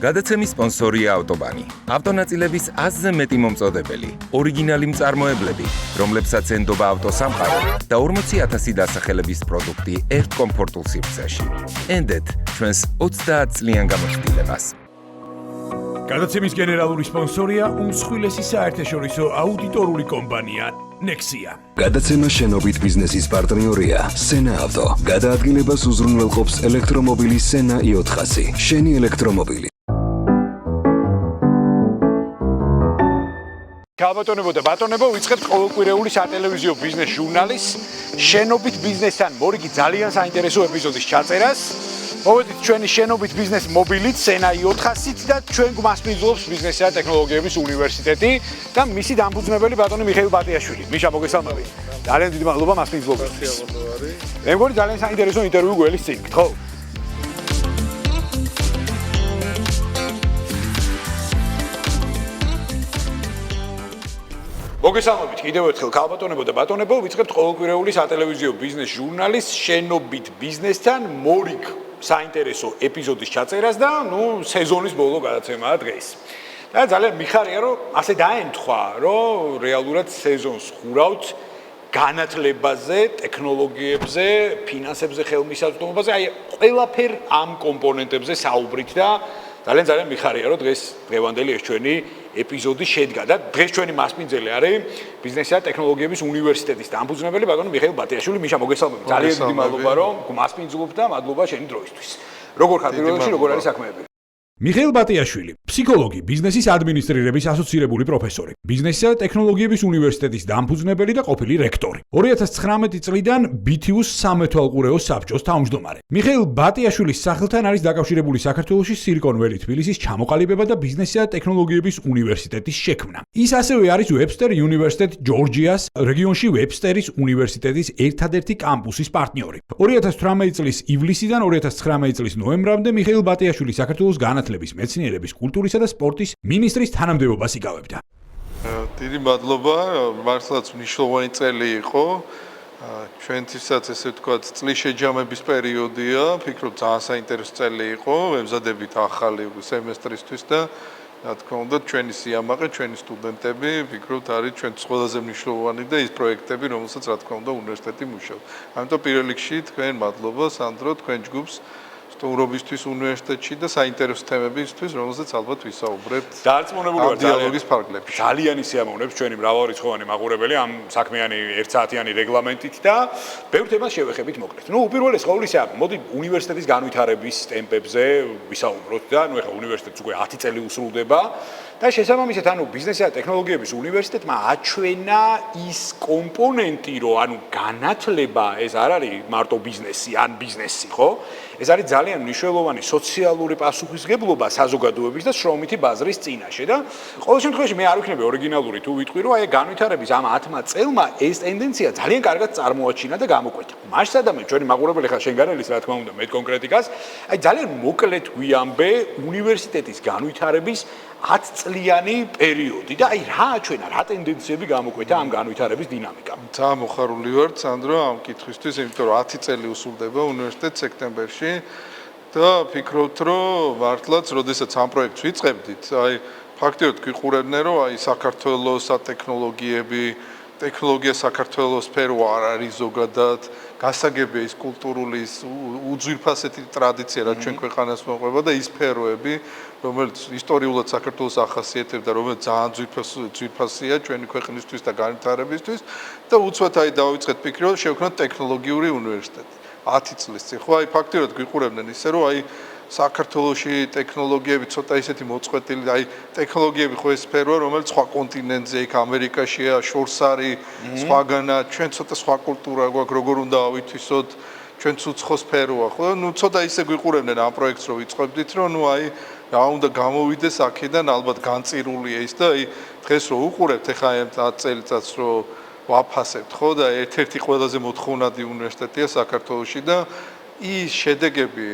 გადაცემის სპონსორია ავტობანი. ავტონაწილების 100-ზე მეტი მომწოდებელი, ორიგინალი მწარმოებლები, რომლებსაც ენდობა ავტოსამყარო და 40,000 დასახელების პროდუქტი ერთ კომფორტულ სივრცეში. ენდეთ ჩვენს 30 წლიან გამოცდილებას. გადაცემის გენერალური სპონსორია უმსხვილესი საერთაშორისო აუდიტორული კომპანია Nexia. გადაცემა შენობით ბიზნესის პარტნიორია Sena Auto. გადაადგილებას უზრუნველყოფს ელექტრომობილი Sena i400. შენი ელექტრომობილი. Ქალბატონებო და ბატონებო, ვიწყებთ ყოველკვირეული სატელევიზიო ბიზნეს ჟურნალის შენობით ბიზნესთან მორიგი ძალიან საინტერესო ეპიზოდის ჩაწერას. მოვედით ჩვენი შენობით ბიზნეს მობილით Sena i400-ით და ჩვენ გვასპინძლობს ბიზნესისა და ტექნოლოგიების უნივერსიტეტი და მისი დამფუძნებელი ბატონი მიხეილ ბატიაშვილი. მიშა, მოგესალმებით. ძალიან დიდი მადლობა მასპინძლობისთვის. მე მგონი ძალიან საინტერესო ინტერვიუ გველის წინ, ხო? მოგესალმებით კიდევ ერთხელ ქალბატონებო და ბატონებო, ვიწყებთ ყოველკვირეული სატელევიზიო ბიზნეს ჟურნალის შენობით ბიზნესთან მორიგ საინტერესო ეპიზოდის ჩაწერას და სეზონის ბოლო გადაცემაა დღეს. და ძალიან მიხარია, რომ ასე დაემთხვა, რომ რეალურად სეზონს ხურავთ განათლებაზე, ტექნოლოგიებზე, ფინანსებზე, ხელმისაწვდომობაზე, აი ყველაფერ ამ კომპონენტებზე საუბრით და ძალიან მიხარია, რომ დღევანდელი ეს ჩვენი ეპიზოდი შედგა და დღეს ჩვენი მასპინძელი არის ბიზნესისა და ტექნოლოგიების უნივერსიტეტის დამფუძნებელი ბატონი მიხეილ ბატიაშვილი. მიშა, მოგესალმებით. ძალიან დიდი მადლობა, რომ გვასპინძლობთ და მადლობა შენი დროისთვის. როგორ ხარ პირველ რიგში, როგორ არის საქმეები? მიხეილ ბატიაშვილი, ფსიქოლოგი, ბიზნესის ადმინისტრირების ასოცირებული პროფესორი, ბიზნესისა და ტექნოლოგიების უნივერსიტეტის დამფუძნებელი და ყოფილი რექტორი. 2019 წლიდან BTU-ს სამეთვალყურეო საბჭოს თავმჯდომარე. მიხეილ ბატიაშვილის სახელთან არის დაკავშირებული საქართველოში Silicon Valley თბილისის ჩამოყალიბება და ბიზნესისა და ტექნოლოგიების უნივერსიტეტის შექმნა. ის ასევე არის Webster University Georgia's რეგიონში Webster-ის უნივერსიტეტის ერთადერთი კამპუსის პარტნიორი. 2018 წლის ივლისიდან 2019 წლის ნოემბრამდე მიხეილ ბატიაშვილი საქართველოს განათლების, მეცნიერების, კულტურისა და სპორტის მინისტრის თანამდებობას იკავებდა. დიდი მადლობა, მართლაც მნიშვნელოვანი წელი იყო. ჩვენთვისაც ესე ვთქვათ, წლის შეჯამების პერიოდია, ფიქრობ ძალიან საინტერესო წელი იყო, ემზადებით ახალი სემესტრისთვის და რა თქმა უნდა, ჩვენი სიამაყე, ჩვენი სტუდენტები, ფიქრობთ, არის ჩვენთვის ყველაზე მნიშვნელოვანი და ის პროექტები, რომელსაც რა თქმა უნდა, უნივერსიტეტი მუშაობს. ამიტომ პირველ რიგში თქვენ მადლობა, სანდრო, თქვენ ჯგუფს სტუმრობისთვის უნივერსიტეტში და საინტერესო თემებისთვის, რომელზეც ალბათ ვისაუბრებთ. დარწმუნებული ვარ დიალოგის ფარგლებში. ძალიან ისიამოვნებს ჩვენი მრავალრიცხოვანი მაყურებელი ამ საქმიანი 1 საათიანი რეგლამენტით და ბევრ თემას შევეხებით მოკლედ. უპირველეს ყოვლისა, მოდი უნივერსიტეტის განვითარების ტემპებზე ვისაუბროთ და ეხლა უნივერსიტეტს უკვე 10 წელი უსრულდება და შესაბამისად, ბიზნესისა და ტექნოლოგიების უნივერსიტეტმა აჩვენა ის კომპონენტი, რომ განათლება ეს არ არის მარტო ბიზნესი, ან ბიზნესი, ხო? ეს არის ძალიან მნიშვნელოვანი სოციალური პასუხისმგებლობა საზოგადოების და შრომითი ბაზრის წინაშე და ყოველ შემთხვევაში მე არ ვიქნები ორიგინალური თუ ვიტყვი, რომ აი განვითარების ამ 10 წელმა ეს ტენდენცია ძალიან კარგად წარმოაჩინა და გამოკვეთა. მასშტაბად ჩვენი მაყურებელი ხარ შენ განელის რა თქმა უნდა მეტ კონკრეტიკას, აი ძალიან მოკლედ გვიამბე უნივერსიტეტის განვითარების 10 წლიანი პერიოდი და აი რა აჩვენა, რა ტენდენციები გამოკვეთა ამ განვითარების დინამიკამ. ძალიან მოხარული ვარ, სანდრო, ამ კითხვისთვის, იმიტომ რომ 10 წელი უსრულდება უნივერსიტეტს სექტემბერში და ფიქრობთ, რომ მართლაც, როდესაც ამ პროექტს ვიწყებდით, აი ფაქტიურად გვიყურებდნენ, რომ აი საქართველოს ტექნოლოგიები, ტექნოლოგია საქართველოს სფერო არ არის ზოგადად, გასაგებია ის კულტურული უძვირფასეთი ტრადიცია, რაც ჩვენ ქვეყანას მოყვება და ის სფეროები, რომელიც ისტორიულად საქართველოს ახასიათებდა, რომელიც ძალიან ძვირფასია ჩვენი ქვეყნისთვის და განვითარებისთვის და უცბად აი დავიწყეთ ფიქრი, რომ შევქნათ ტექნოლოგიური უნივერსიტეტი. 10 წლის წინ, ხო, აი ფაქტიურად გვიყურებდნენ ისე, რომ აი საქართველოში ტექნოლოგიები ცოტა ისეთი მოწყვეტილი, აი ტექნოლოგიები ხო ეს სფეროა, რომელიც სხვა კონტინენტზე, იქ ამერიკაშია, შორს არის, სხვაგანაა, ჩვენ ცოტა სხვა კულტურა გვაქვს, როგორ უნდა ავითვისოთ, ჩვენ უცხო სფეროა, ხო? ცოტა ისე გვიყურებდნენ ამ პროექტს რო ვიწყებდით, რომ აი რა უნდა გამოვიდეს აქედან, ალბათ განწირულია ის და აი დღეს რო უყურებთ, ეხლა ამ 10 წელიწადს რო ვაფასებთ, ხო და ერთ-ერთი ყველაზე მოთხოვნადი უნივერსიტეტია საქართველოში და ის შედეგები,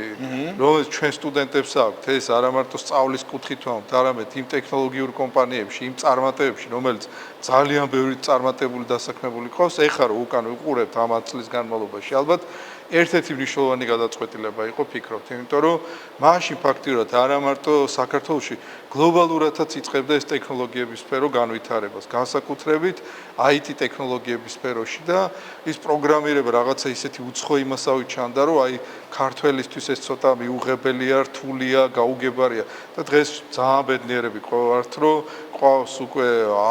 რომელიც ჩვენ სტუდენტებს აქვთ, ეს არა მარტო სწავლის კუთხით ვამბობთ, არამედ იმ ტექნოლოგიურ კომპანიებში, იმ წარმატებებში, რომელიც ძალიან ბევრი წარმატებული დასაქმებული ყავს, ეხლა რო უკან ვიყურებთ ამ 10 წლის განმავლობაში, ალბათ ერთ-ერთი მნიშვნელოვანი გადაწყვეტილება იყო, ფიქრობთ, იმიტომ რომ მაშინ ფაქტიურად არა მარტო საქართველოში გლობალურადაც იწყებდა ეს ტექნოლოგიების სფერო განვითარებას, განსაკუთრებით IT ტექნოლოგიების სფეროში და ის პროგრამირება რაღაცა ისეთი უცხო იმასავით ჩანდა, რომ აი ქართველისთვის ეს ცოტა მიუღებელია, რთულია, გაუგებარია და დღეს ძალიან ბედნიერები ყავართ, რომ ყავს უკვე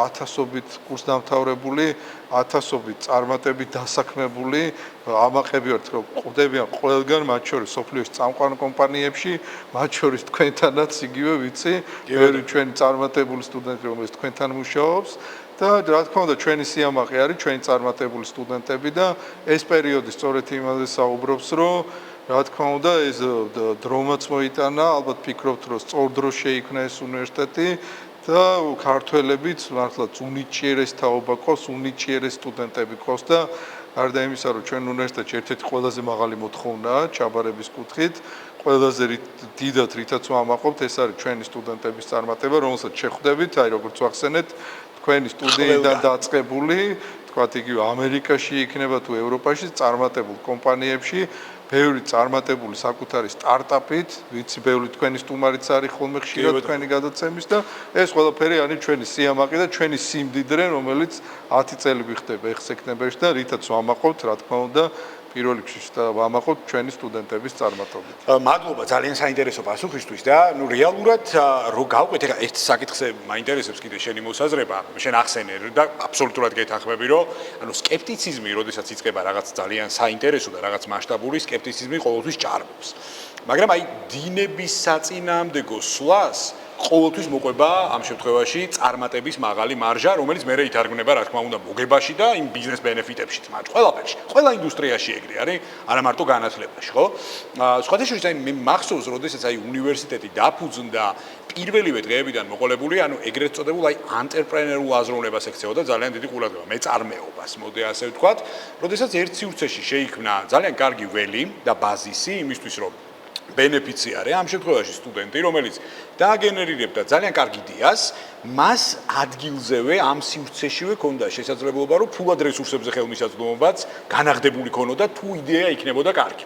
ათასობით კურსდამთავრებული, ათასობით წარმატებით დასაქმებული ამაყები ვართ, რომ ყვდებიან ყველგან, მათ შორის სოფლიოს წამყვან კომპანიებში, მათ შორის თქვენთანაც იგივე ვიცი, ბევრი ჩვენი წარმატებული სტუდენტი, რომელიც თქვენთან მუშაობს და რა თქმა უნდა, ჩვენი სიამაყე არის ჩვენი წარმატებული სტუდენტები და ეს პერიოდი სწორედ იმაზე საუბრობს, რომ რა თქმა უნდა, ეს დრომაც მოიტანა, ალბათ ფიქრობთ, რომ სწორ დროს შეიქმნა ეს უნივერსიტეტი და ქართველებიც მართლაც უნიჭიერეს თაობა ყავს, უნიჭიერეს სტუდენტები ყავს და გარდა იმისა, რომ ჩვენ უნივერსიტეტში ერთ-ერთი ყველაზე მაღალი მოთხოვნაა ჩაბარების კუთხით, ყველაზე დიდად რითაც ვამაყობთ, ეს არის ჩვენი სტუდენტების წარმატება, რომელსაც შეხვდებით, აი როგორც ვახსენეთ, თქვენი სტუდიიდან დაწყებული, თქვათ იგივე ამერიკაში იქნება თუ ევროპაში წარმატებულ კომპანიებში ბევრი წარმატებული საკუთარი სტარტაპით, ვიცი, ბევრი თქვენი სტუმარიც არის ხოლმე ხშირად თქვენი გადაცემის და ეს ყველაფერი არის ჩვენი სიამაყე და ჩვენი სიმდიდრე, რომელიც 10 წელი გვიხდება ეხ სექტემბერში და რითაც ვამაყობთ, რა თქმა უნდა, პირველ რიგში და ვამაყობთ ჩვენი სტუდენტების წარმატებით. მადლობა ძალიან საინტერესო პასუხისთვის და ნუ რეალურად რო გავყვეთ, ეხა ეს საკითხზე მაინტერესებს კიდე შენი მოსაზრება, შენ ახსენე და აბსოლუტურად გეთანხმები, რომ ანუ სკეპტიციზმი, როდესაც იწყება რაღაც ძალიან საინტერესო და რაღაც მასშტაბური სკეპტიციზმი ყოველთვის ჭარბობს. მაგრამ აი დინების საწინააღმდეგო სვლას ყოველთვის მოყვება ამ შემთხვევაში წარმატების მაღალი მარჟა, რომელიც მერე ითარგმნება, რა თქმა უნდა, მოგებაში და იმ ბიზნეს ბენეფიტებში, თუმცა ყველაფერში, ყველა ინდუსტრიაში ეგრე არის, არა მარტო განათლებაში, ხო? სხვათა შორის აი მე მახსოვს, როდესაც აი უნივერსიტეტი დაფუძნდა პირველივე დღეებიდან მოყოლებული, ანუ ეგრეთ წოდებულ აი ანტრეპრენერულ აზროვნებას ექცეოდა ძალიან დიდი ყურადღება, მეწარმეობას, მოდი ასე ვთქვათ, როდესაც ერთ სივრცეში შეიქმნა ძალიან კარგი ველი და ბაზისი იმისთვის, რომ ბენეფიციარი ამ შემთხვევაში სტუდენტი, რომელიც დააგენერირებდა ძალიან კარგ იდეას, მას ადგილზევე ამ სივრცეშივე ქონდა შესაძლებლობა, რომ ფულად რესურსებზე ხელმისაწვდომობაც განაღდებული ქონოდა თუ იდეა იქნებოდა კარგი.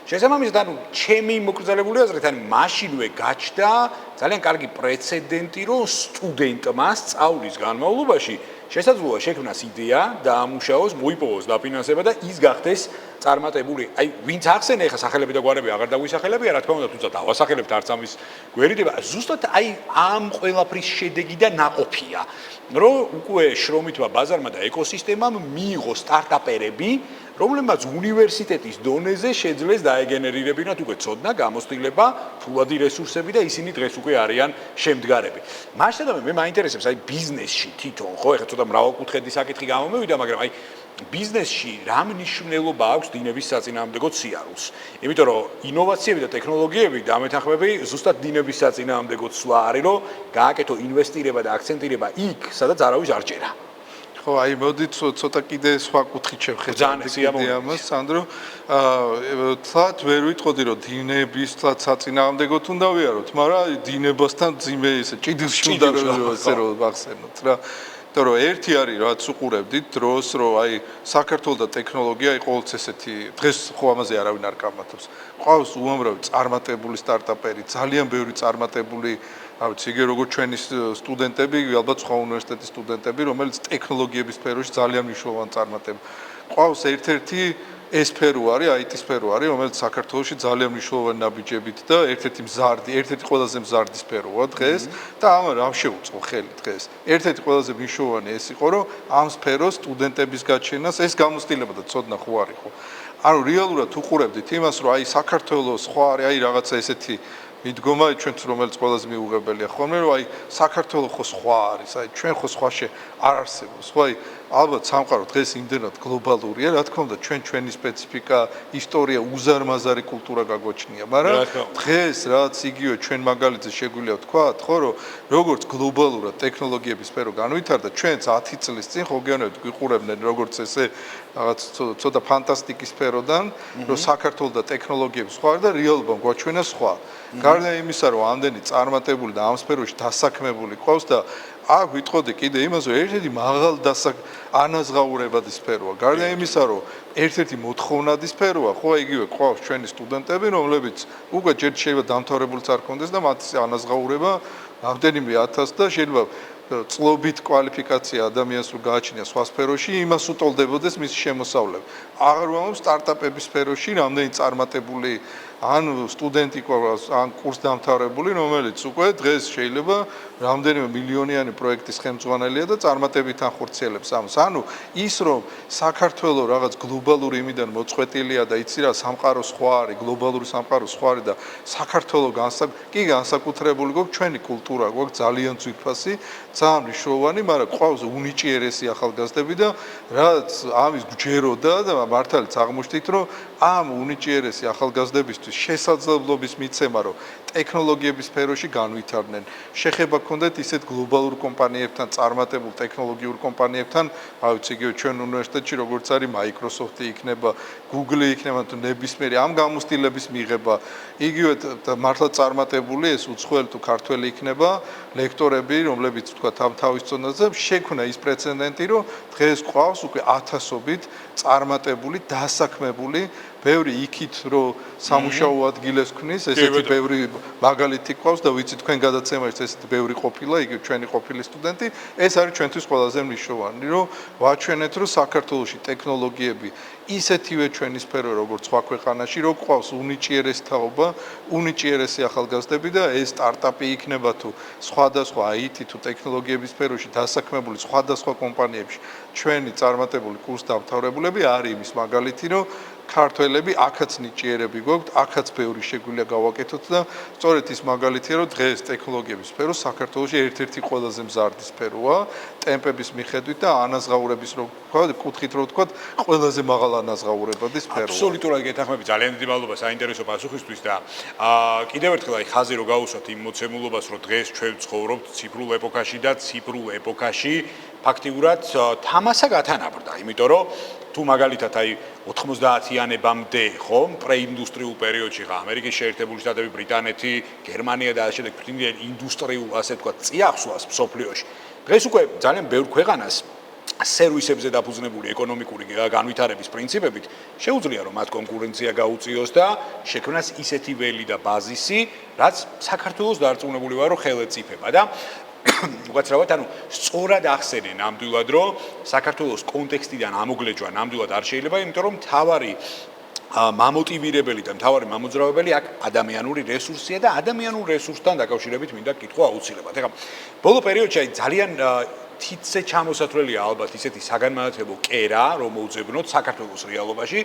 შესაბამისად, ანუ ჩემი მოკრძალებული აზრით, ანუ მაშინვე გაჩნდა ძალიან კარგი პრეცედენტი, რომ სტუდენტმა სწავლის განმავლობაში შესაძლოა შექმნას იდეა, დაამუშავოს, მოიპოვოს დაფინანსება და ის გახდეს წარმატებული. აი, ვინც ახსენე, ეხა სახელები და გვარები აღარ დაგვისახელებია, რა თქმა უნდა, თუმცა დავასახელებთ არც ამის გვერდება. ზუსტად აი ამ ყველაფრის შედეგი და ნაყოფია, რომ უკვე შრომითმა ბაზარმა და ეკოსისტემამ მიიღო სტარტაპერები, რომლებმაც უნივერსიტეტის დონეზე შეძლეს დაეგენერირებინათ უკვე ცოდნა, გამოცდილება, ფულადი რესურსები და ისინი დღეს უკვე არიან შემდგარები. მასშტაბი მე მაინტერესებს აი ბიზნესში თვითონ, ხო, ეხლა ცოტა მრავალკუთხედი საკითხი გამომევიდა, მაგრამ აი ბიზნესში რა მნიშვნელობა აქვს დინების საწინააღმდეგო სიარულს? იმიტომ რომ ინოვაციები და ტექნოლოგიები და ამეთანხმები ზუსტად დინების საწინააღმდეგო სვლა არის, რომ გააკეთო ინვესტირება და აქცენტირება იქ, სადაც არავის არ ჭერა. ხო, აი მოდით ცოტა კიდე სხვა კუთხით შევხედოთ ამას, სანდრო. თლათ ვერ ვიტყოდი, რომ დინების თლათ საწინააღმდეგოთ უნდა ვიაროთ, მაგრამ დინებასთან ძიმე ესე ჭიდილში უნდა ესე რომ ვახსენოთ რა. იმიტომ რომ ერთი არის რაც უყურებდით დროს, რომ აი საქართველოს და ტექნოლოგია იყო ყოველთვის ესეთი, დღეს ხო ამაზე არავინ არ კამათობს. ყავს უამრავი წარმატებული სტარტაპერი, ძალიან ბევრი წარმატებული აი ციგე როგორც ჩვენი სტუდენტები, ალბათ სხვა უნივერსიტეტის სტუდენტები, რომელიც ტექნოლოგიების სფეროში ძალიან მნიშვნელოვანი წარმატება. ყავს ერთ-ერთი ეს სფერო არის, IT სფერო არის, რომელიც საქართველოში ძალიან მნიშვნელოვანი ნაბიჯებით და ერთ-ერთი მზარდი, ერთ-ერთი ყველაზე მზარდი სფეროა დღეს და ამან რამ შეუწყო ხელი დღეს. ერთ-ერთი ყველაზე მნიშვნელოვანი ეს იყო, რომ ამ სფეროს სტუდენტების გაჩენას ეს გამოცდილება და ცოდნა ხო არ იყო. ანუ რეალურად უყურებდით იმას, რომ აი საქართველოს სხვა არის, აი რაღაცა ესეთი მიდგომა ჩვენც რომელიც ყველაზე მიუღებელია ხოლმე რომ აი საქართველოს ხო სხვა არის აი ჩვენ ხო სხვაში არ არსებობს ხო აი ალბათ სამყარო დღეს იმდენად გლობალურია რა თქმა უნდა ჩვენი სპეციფიკა ისტორია უზარმაზარი კულტურა გაგვაჩნია მაგრამ დღეს რაც იგივე ჩვენ მაგალითზე შეგვიძლია ვთქვათ ხო რომ როგორც გლობალურად ტექნოლოგიების სფერო განვითარდა ჩვენც 10 წლის წინ ხო გეუბნებით გვიყურებდნენ როგორც ესე რაღაც ცოტა ფანტასტიკის სფეროდან რომ საქართველოს და ტექნოლოგიების სხვა და რეალობა გვაჩვენა სხვა გარდა იმისა რომ ამდენი წარმატებული და ამ სფეროში დასაქმებული ყავს და აქ ვიტყოდი კიდე იმას, რომ ერთ-ერთი მაღალ ანაზღაურებადი სფეროა. გარდა იმისა, რომ ერთ-ერთი მოთხოვნადი სფეროა, ხო იგივე ყავს ჩვენი სტუდენტები, რომლებიც უკვე ჯერ შეიძლება დამთავრებულიც არ ქონდეს და მათ ანაზღაურება რამდენიმე 1000 და შეიძლება წლობით კვალიფიკაცია ადამიანს რო გააჩნია სხვა სფეროში, იმას უტოლდებოდეს მისი შემოსავლები. აღარ ვამბობ სტარტაპების სფეროში რამდენი წარმატებული ან სტუდენტი ყავს, ან კურს დამთავრებული, რომელიც უკვე დღეს შეიძლება რამდენიმე მილიონიანი პროექტის ხელმძღვანელია და წარმატებით ახორციელებს ამას. ანუ ის რომ საქართველოს რაღაც გლობალური იმიდან მოწყვეტილია და იცი რა სამყარო სხვა არის, გლობალური სამყარო სხვა არის და საქართველოს განსაკუთრებული გვაქვს ჩვენი კულტურა, გვაქვს ძალიან ძვირფასი, ძალიან მნიშვნელოვანი, მაგრამ ყავს უნიჭიერესი ახალგაზრდები და რაც ამის გჯეროდა და მართალიც აღმოჩნდით, რომ ამ უნიჭიერესი ახალგაზრდებისთვის შესაძლებლობის მიცემა, რომ ტექნოლოგიების სფეროში განვითარდნენ. შეხება ჰქონდათ ისეთ გლობალურ კომპანიებთან, წარმატებულ ტექნოლოგიურ კომპანიებთან, ავიც იგივე ჩვენ უნივერსიტეტში, როგორც არის Microsoft-ი იქნება, Google-ი იქნება, თუ ნებისმიერი ამ გამოცდილების მიღება, იგივე მართლა წარმატებული ეს უცხოელი თუ ქართველი იქნება, ლექტორები, რომლებიც თქვა თავის წონაზე შექმნა ის პრეცედენტი, რომ დღეს ყავს უკვე ათასობით წარმატებული, დასაქმებული ბევრი იქით რომ სამუშაო ადგილებს ქმნის, ესეთი ბევრი მაგალითი ყავს და ვიცი თქვენ გადაცემაში ესეთი ბევრი ყოფილა, იგივე ჩვენი ყოფილი სტუდენტი, ეს არის ჩვენთვის ყველაზე მნიშვნელოვანი, რომ ვაჩვენეთ, რომ საქართველოში ტექნოლოგიები ისეთივე ჩვენი სფერო როგორც სხვა ქვეყანაში, რომ ყავს უნიჭიერესი თაობა, უნიჭიერესი ახალგაზრდები და ეს სტარტაპი იქნება თუ სხვადასხვა IT თუ ტექნოლოგიების სფეროში დასაქმებული სხვადასხვა კომპანიებში ჩვენი წარმატებული კურს დამთავრებულები არის იმის მაგალითი, რომ ქართველები აქაც ნიჭიერები გვაქვს, აქაც ბევრი შეგვიძლია გავაკეთოთ და სწორედ ის მაგალითია, რომ დღეს ტექნოლოგიების სფერო საქართველოში ერთ-ერთი ყველაზე მზარდი სფეროა, ტემპების მიხედვით და ანაზღაურების კუთხით რო ვთქვათ, ყველაზე მაღალ ანაზღაურებადი სფეროა. აბსოლუტურად გეთანხმები, ძალიან დიდი მადლობა საინტერესო პასუხისთვის და კიდევ ერთხელ აი ხაზი რო გაუსვათ იმ მოცემულობას, რომ დღეს ჩვენ ვცხოვრობთ ციფრულ ეპოქაში და ციფრულ ეპოქაში ფაქტიურად თამასა გათანაბრდა, იმიტომ რომ თუ მაგალითად აი 90-იანებამდე ხო პრეინდუსტრიულ პერიოდში ხა ამერიკის შეერთებული შტატები, ბრიტანეთი, გერმანია და ასე შემდეგ ინდუსტრიულ ასე ვთქვათ წიაღსვას მსოფლიოში. დღეს უკვე ძალიან ბევრ ქვეყანას სერვისებზე დაფუძნებული ეკონომიკური განვითარების პრინციპებით შეუძლია რომ მათ კონკურენცია გაუწიოს და შექმნას ისეთი ველი და ბაზისი, რაც საქართველოს დარწმუნებული ვარ რომ ხელეწიფება და უგაცრავად ანუ სწორად ახსენე ნამდვილად რომ საქართველოს კონტექსტიდან ამოგლეჯვა ნამდვილად არ შეიძლება, იმიტომ რომ თავარი მამოტივირებელი და თავარი მამოძრავებელი აქ ადამიანური რესურსია და ადამიანურ რესურსთან დაკავშირებით მინდა კითხვა აუცილებლად. ეხლა ბოლო პერიოდში ძალიან თითზე ჩამოსათვლელია ალბათ ისეთი საგანმანათლებლო კერა, რომ მოუძებნოთ საქართველოს რეალობაში,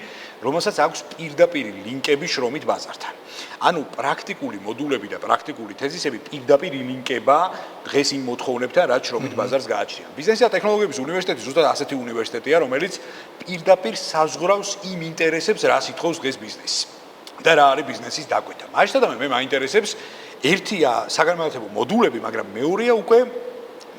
რომელსაც აქვს პირდაპირი ლინკები შრომით ბაზართან. ანუ პრაქტიკული მოდულები და პრაქტიკული თეზისები პირდაპირ ილინკება დღეს იმ მოთხოვნებთან, რაც შრომით ბაზარს გააჩნია. ბიზნესი და ტექნოლოგიების უნივერსიტეტი ზუსტად ასეთი უნივერსიტეტია, რომელიც პირდაპირ საზღვრავს იმ ინტერესებს, რაც ითხოვს დღეს ბიზნესი. და რა არის ბიზნესის დაკვეთა. მაშინ მე მაინტერესებს ერთია საგანმანათლებლო მოდულები, მაგრამ მეორეა უკვე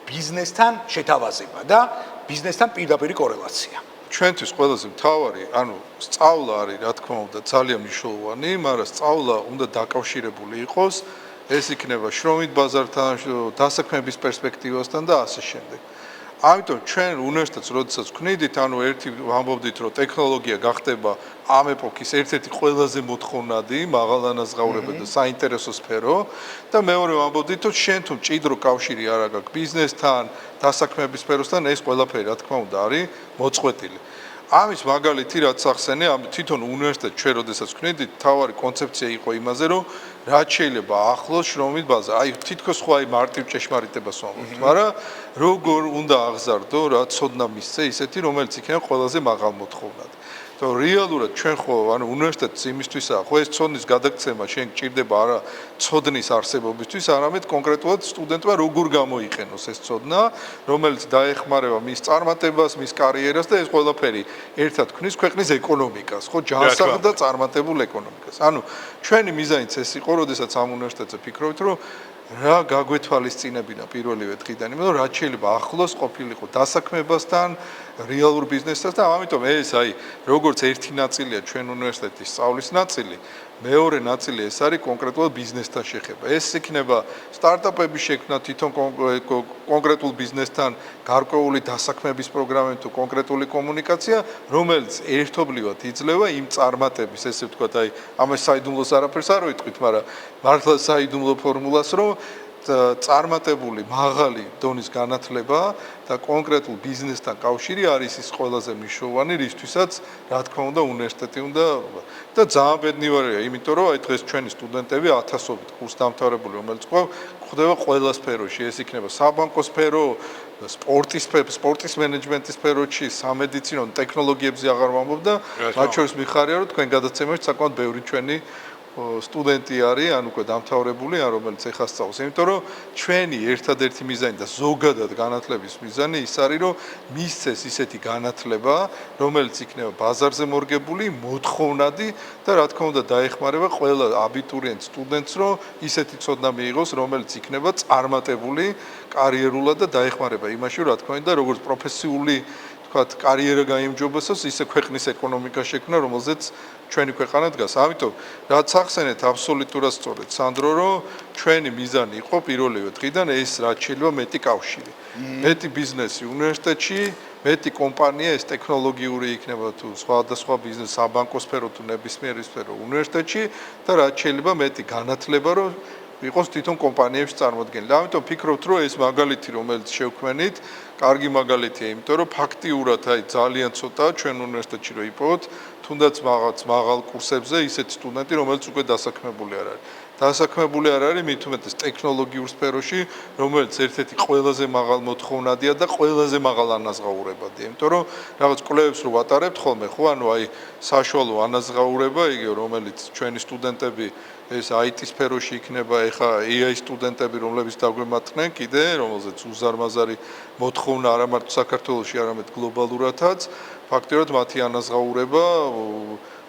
ბიზნესთან შეთავაზება და ბიზნესთან პირდაპირი კორელაცია. ჩვენთვის ყველაზე მთავარი, ანუ სწავლა არის, რა თქმა უნდა, ძალიან მნიშვნელოვანი, მაგრამ სწავლა უნდა დაკავშირებული იყოს, ეს იქნება შრომით ბაზართან, დასაქმების პერსპექტივასთან და ასე შემდეგ. ამიტომ ჩვენ უნივერსიტეტს როდესაც ვქნიდით, ანუ ერთი ვამბობდით, რომ ტექნოლოგია გახდება ამ ეპოქის ერთ-ერთი ყველაზე მოთხოვნადი, მაღალანაზღაურებადი და საინტერესო სფერო და მეორე ვამბობდით, რომ შენ თუ მჭიდრო კავშირი არ აქვს ბიზნესთან, დასაქმების სფეროსთან, ეს ყველაფერი რა თქმა უნდა არის მოწყვეტილი. ამის მაგალითი რაც ახსენე, თვითონ უნივერსიტეტს ჩვენ როდესაც ვქნიდით, თავარი კონცეფცია იყო იმაზე, რომ რაც შეიძლება ახლოს შრომით ბაზა. აი თითქოს ხო აი მარტივ ჭეშმარიტებას ვამბობთ, მაგრამ როგორ უნდა აღზარდო, რა ცოდნა მისცე ისეთი, რომელიც იქნება ყველაზე მაღალ მოთხოვნადი. То რეალურად ჩვენ ხო ანუ უნივერსიტეტს იმისთვისაა, ხო ეს ცოდნის გადაგცემა შენ გჭირდება არა ცოდნის არსებობისთვის, არამედ კონკრეტულად სტუდენტმა როგორ გამოიყენოს ეს ცოდნა, რომელიც დაეხმარება მის წარმატებას, მის კარიერას და ეს ყველაფერი ერთად ქმნის ქვეყნის ეკონომიკას, ხო ჯანსაღ და წარმატებულ ეკონომიკას. ანუ ჩვენი მიზანიც ეს იყო, როდესაც ამ უნივერსიტეტზე ფიქრობთ, რომ რა გაგვეთვალისწინებინა პირველივე დღიდან, იმიტომ რომ რაც შეიძლება ახლოს ყოფილიყო დასაქმებასთან, რეალურ ბიზნესსაც და ამიტომ ეს როგორც ერთი ნაწილია ჩვენ უნივერსიტეტის სწავლის ნაწილი, მეორე ნაწილი ეს არის კონკრეტულად ბიზნესთან შეხება. ეს იქნება სტარტაპების შექმნა თვითონ კონკრეტულ ბიზნესთან გარკვეული დასაქმების პროგრამები თუ კონკრეტული კომუნიკაცია, რომელიც ერთობლივად იძლევა იმ წარმატების, ესე ვთქვათ, ამას საიდუმლოს არაფერს არ ვიტყვით, მაგრამ მართლა საიდუმლო ფორმულას, რომ წარმატებული მაღალი დონის განათლება და კონკრეტულ ბიზნესთან კავშირი არის ის ყველაზე მნიშვნელოვანი, რისთვისაც რა თქმა უნდა უნივერსიტეტი უნდა და ძალიან ბედნიერია, იმიტომ რომ დღეს ჩვენი სტუდენტები ათასობით კურსდამთავრებული, რომელიც გვხვდება ყველა სფეროში, ეს იქნება საბანკო სფერო, სპორტის მენეჯმენტის სფეროში, სამედიცინო, ტექნოლოგიებზე აღარ ვამბობ და მათ შორის მიხარია, რომ თქვენ გადაცემაში საკმაოდ ბევრი ჩვენი სტუდენტი არის, ან უკვე დამთავრებული, ან რომელიც ეხლა სწავლობს. იმიტომ რომ ჩვენი ერთადერთი მიზანი და ზოგადად განათლების მიზანი ის არის, რომ მისცეს ისეთი განათლება, რომელიც იქნება ბაზარზე მორგებული, მოთხოვნადი და რა თქმა უნდა დაეხმარება ყველა აბიტურიენტ სტუდენტს, რომ ისეთი ცოდნა მიიღოს, რომელიც იქნება წარმატებული კარიერულად და დაეხმარება იმაში, რა თქმა უნდა, როგორც პროფესიული კარიერა გაიმჯობესოს, ისე ქვეყნის ეკონომიკა შექმნა, რომელზეც ჩვენი ქვეყანა დგას. ამიტომ რაც ახსენეთ აბსოლუტურად სწორედ, სანდრო, რომ ჩვენი მიზანი იყო პირველივე დღიდან ეს რაც შეიძლება მეტი კავშირი. მეტი ბიზნესი უნივერსიტეტში, მეტი კომპანია, ეს ტექნოლოგიური იქნება თუ სხვადასხვა ბიზნეს, საბანკო სფერო თუ ნებისმიერი სფერო უნივერსიტეტში და რაც შეიძლება მეტი განათლება, რომ იყოს თვითონ კომპანიებში წარმოდგენილი. ამიტომ ვფიქრობთ, რომ ეს მაგალითი, რომელიც შევქმენით, კარგი მაგალითია, იმიტომ რომ ფაქტიურად ძალიან ცოტა ჩვენ უნივერსიტეტში რო იპოვოთ, თუნდაც მაღალ კურსებზე ისეთი სტუდენტი, რომელიც უკვე დასაქმებული არ არის. დასაქმებული არ არის მით უმეტეს ტექნოლოგიურ სფეროში, რომელიც ერთ-ერთი ყველაზე მაღალ მოთხოვნადია და ყველაზე მაღალ ანაზღაურებადია. იმიტომ რომ რაღაც კვლევებს რო ვატარებთ ხოლმე, ხო, ანუ საშუალო ანაზღაურება, იგი რომელიც ჩვენი სტუდენტები ეს IT სფეროში იქნება, ეხა AI სტუდენტები, რომლებიც დაგვემატნენ კიდე, რომელზეც უზარმაზარი მოთხოვნა არა მარტო საქართველოში, არამედ გლობალურადაც, ფაქტიურად მათი ანაზღაურება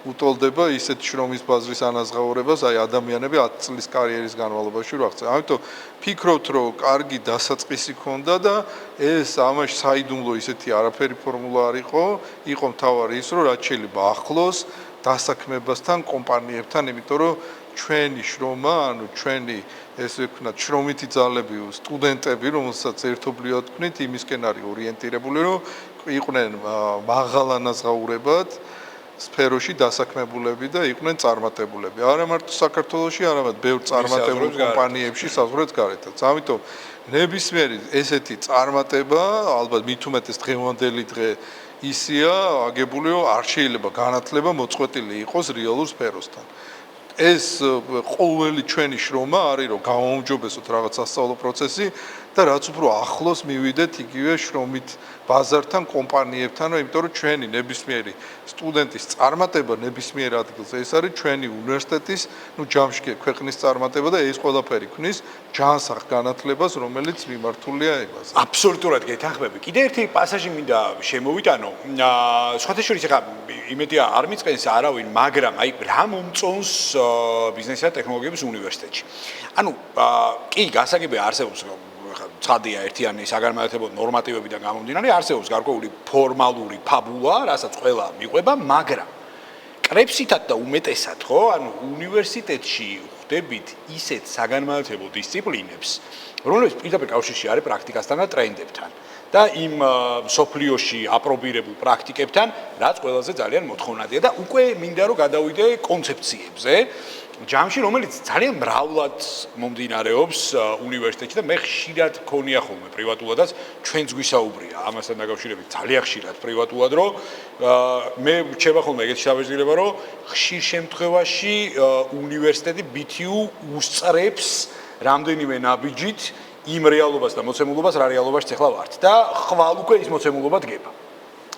უტოლდება ისეთ შრომის ბაზრის ანაზღაურებას, ადამიანები 10 წლის კარიერის განმავლობაში რო აღწევს. ამიტომ ფიქრობთ, რომ კარგი დასაწყისი ქონდა და ეს ამაში საიდუმლო ისეთი არაფერი ფორმულა არ იყო მთავარი ის, რომ რაც შეიძლება ახლოს დასაქმებასთან, კომპანიებთან, იმიტომ რომ ჩვენი შრომა, ანუ ჩვენი ესე ვქნათ, შრომითი ძალები, სტუდენტები, რომელსაც ერთობლივად ვქნით, იმისკენ არის ორიენტირებული, რომ იყვნენ მაღალ ანაზღაურებად სფეროში დასაქმებულები და იყვნენ წარმატებულები. არა მარტო საქართველოში, არამედ ბევრ წარმატებულ კომპანიებში საზღვრებს გარეთაც. ამიტომ ნებისმიერი ესეთი წარმატება, ალბათ მით უმეტეს დღევანდელი დღე ისია აგებული, რომ არ შეიძლება განათლება მოწყვეტილი იყოს რეალურ სფეროსთან. ეს ყოველი ჩვენი შრომა არის, რომ გავაუმჯობესოთ რაღაც სასწავლო პროცესი და რაც უფრო ახლოს მივიდეთ იგივე შრომით ბაზართან, კომპანიებთან, იმიტომ რომ ჩვენი ნებისმიერი სტუდენტის წარმატება ნებისმიერ ადგილზე ეს არის ჩვენი უნივერსიტეტის, ჯამში ქვეყნის წარმატება და ეს ყველაფერი ქმნის ჯანსაღ განათლებას, რომელიც მიმართულია ეგაზე. აბსოლუტურად გეთანხმები. კიდე ერთი პასაჟი მინდა შემოვიტანო. სხვათა შორის ახლა იმედია არ მიწყენს არავინ, მაგრამ რა მომწონს ბიზნესისა და ტექნოლოგიების უნივერსიტეტში. ანუ კი, გასაგებია არსებობს ცხადია ერთიანი საგანმანათლებლო ნორმატივებიდან გამომდინარე, არსებობს გარკვეული ფორმალური ფაბულა, რასაც ყველა მიყვება, მაგრამ კრებსითად და უმეტესად, ხო, ანუ უნივერსიტეტში ხვდებით ისეთ საგანმანათლებლო დისციპლინებს, რომლებიც პირდაპირ კავშირში არის პრაქტიკასთან და ტრენდებთან და იმ სოფლიოში აპრობირებულ პრაქტიკებთან, რაც ყველაზე ძალიან მოთხოვნადია და უკვე მინდა რომ გადავიდე კონცეფციებზე. ჯამში, რომელიც ძალიან მრავლად მომდინარეობს უნივერსიტეტში და მე ხშირად მქონია ხოლმე პრივატულადაც ჩვენც გვისაუბრია ამასთან დაკავშირებით ძალიან ხშირად პრივატულად, რომ მე რჩება ხოლმე ეგეთი შაბეჭდილება, რომ ხშირ შემთხვევაში უნივერსიტეტი BTU უსწრებს რამდენიმე ნაბიჯით იმ რეალობას და მოცემულობას, რა რეალობაშიც ახლა ვართ და ხვალ უკვე ის მოცემულობა დგება.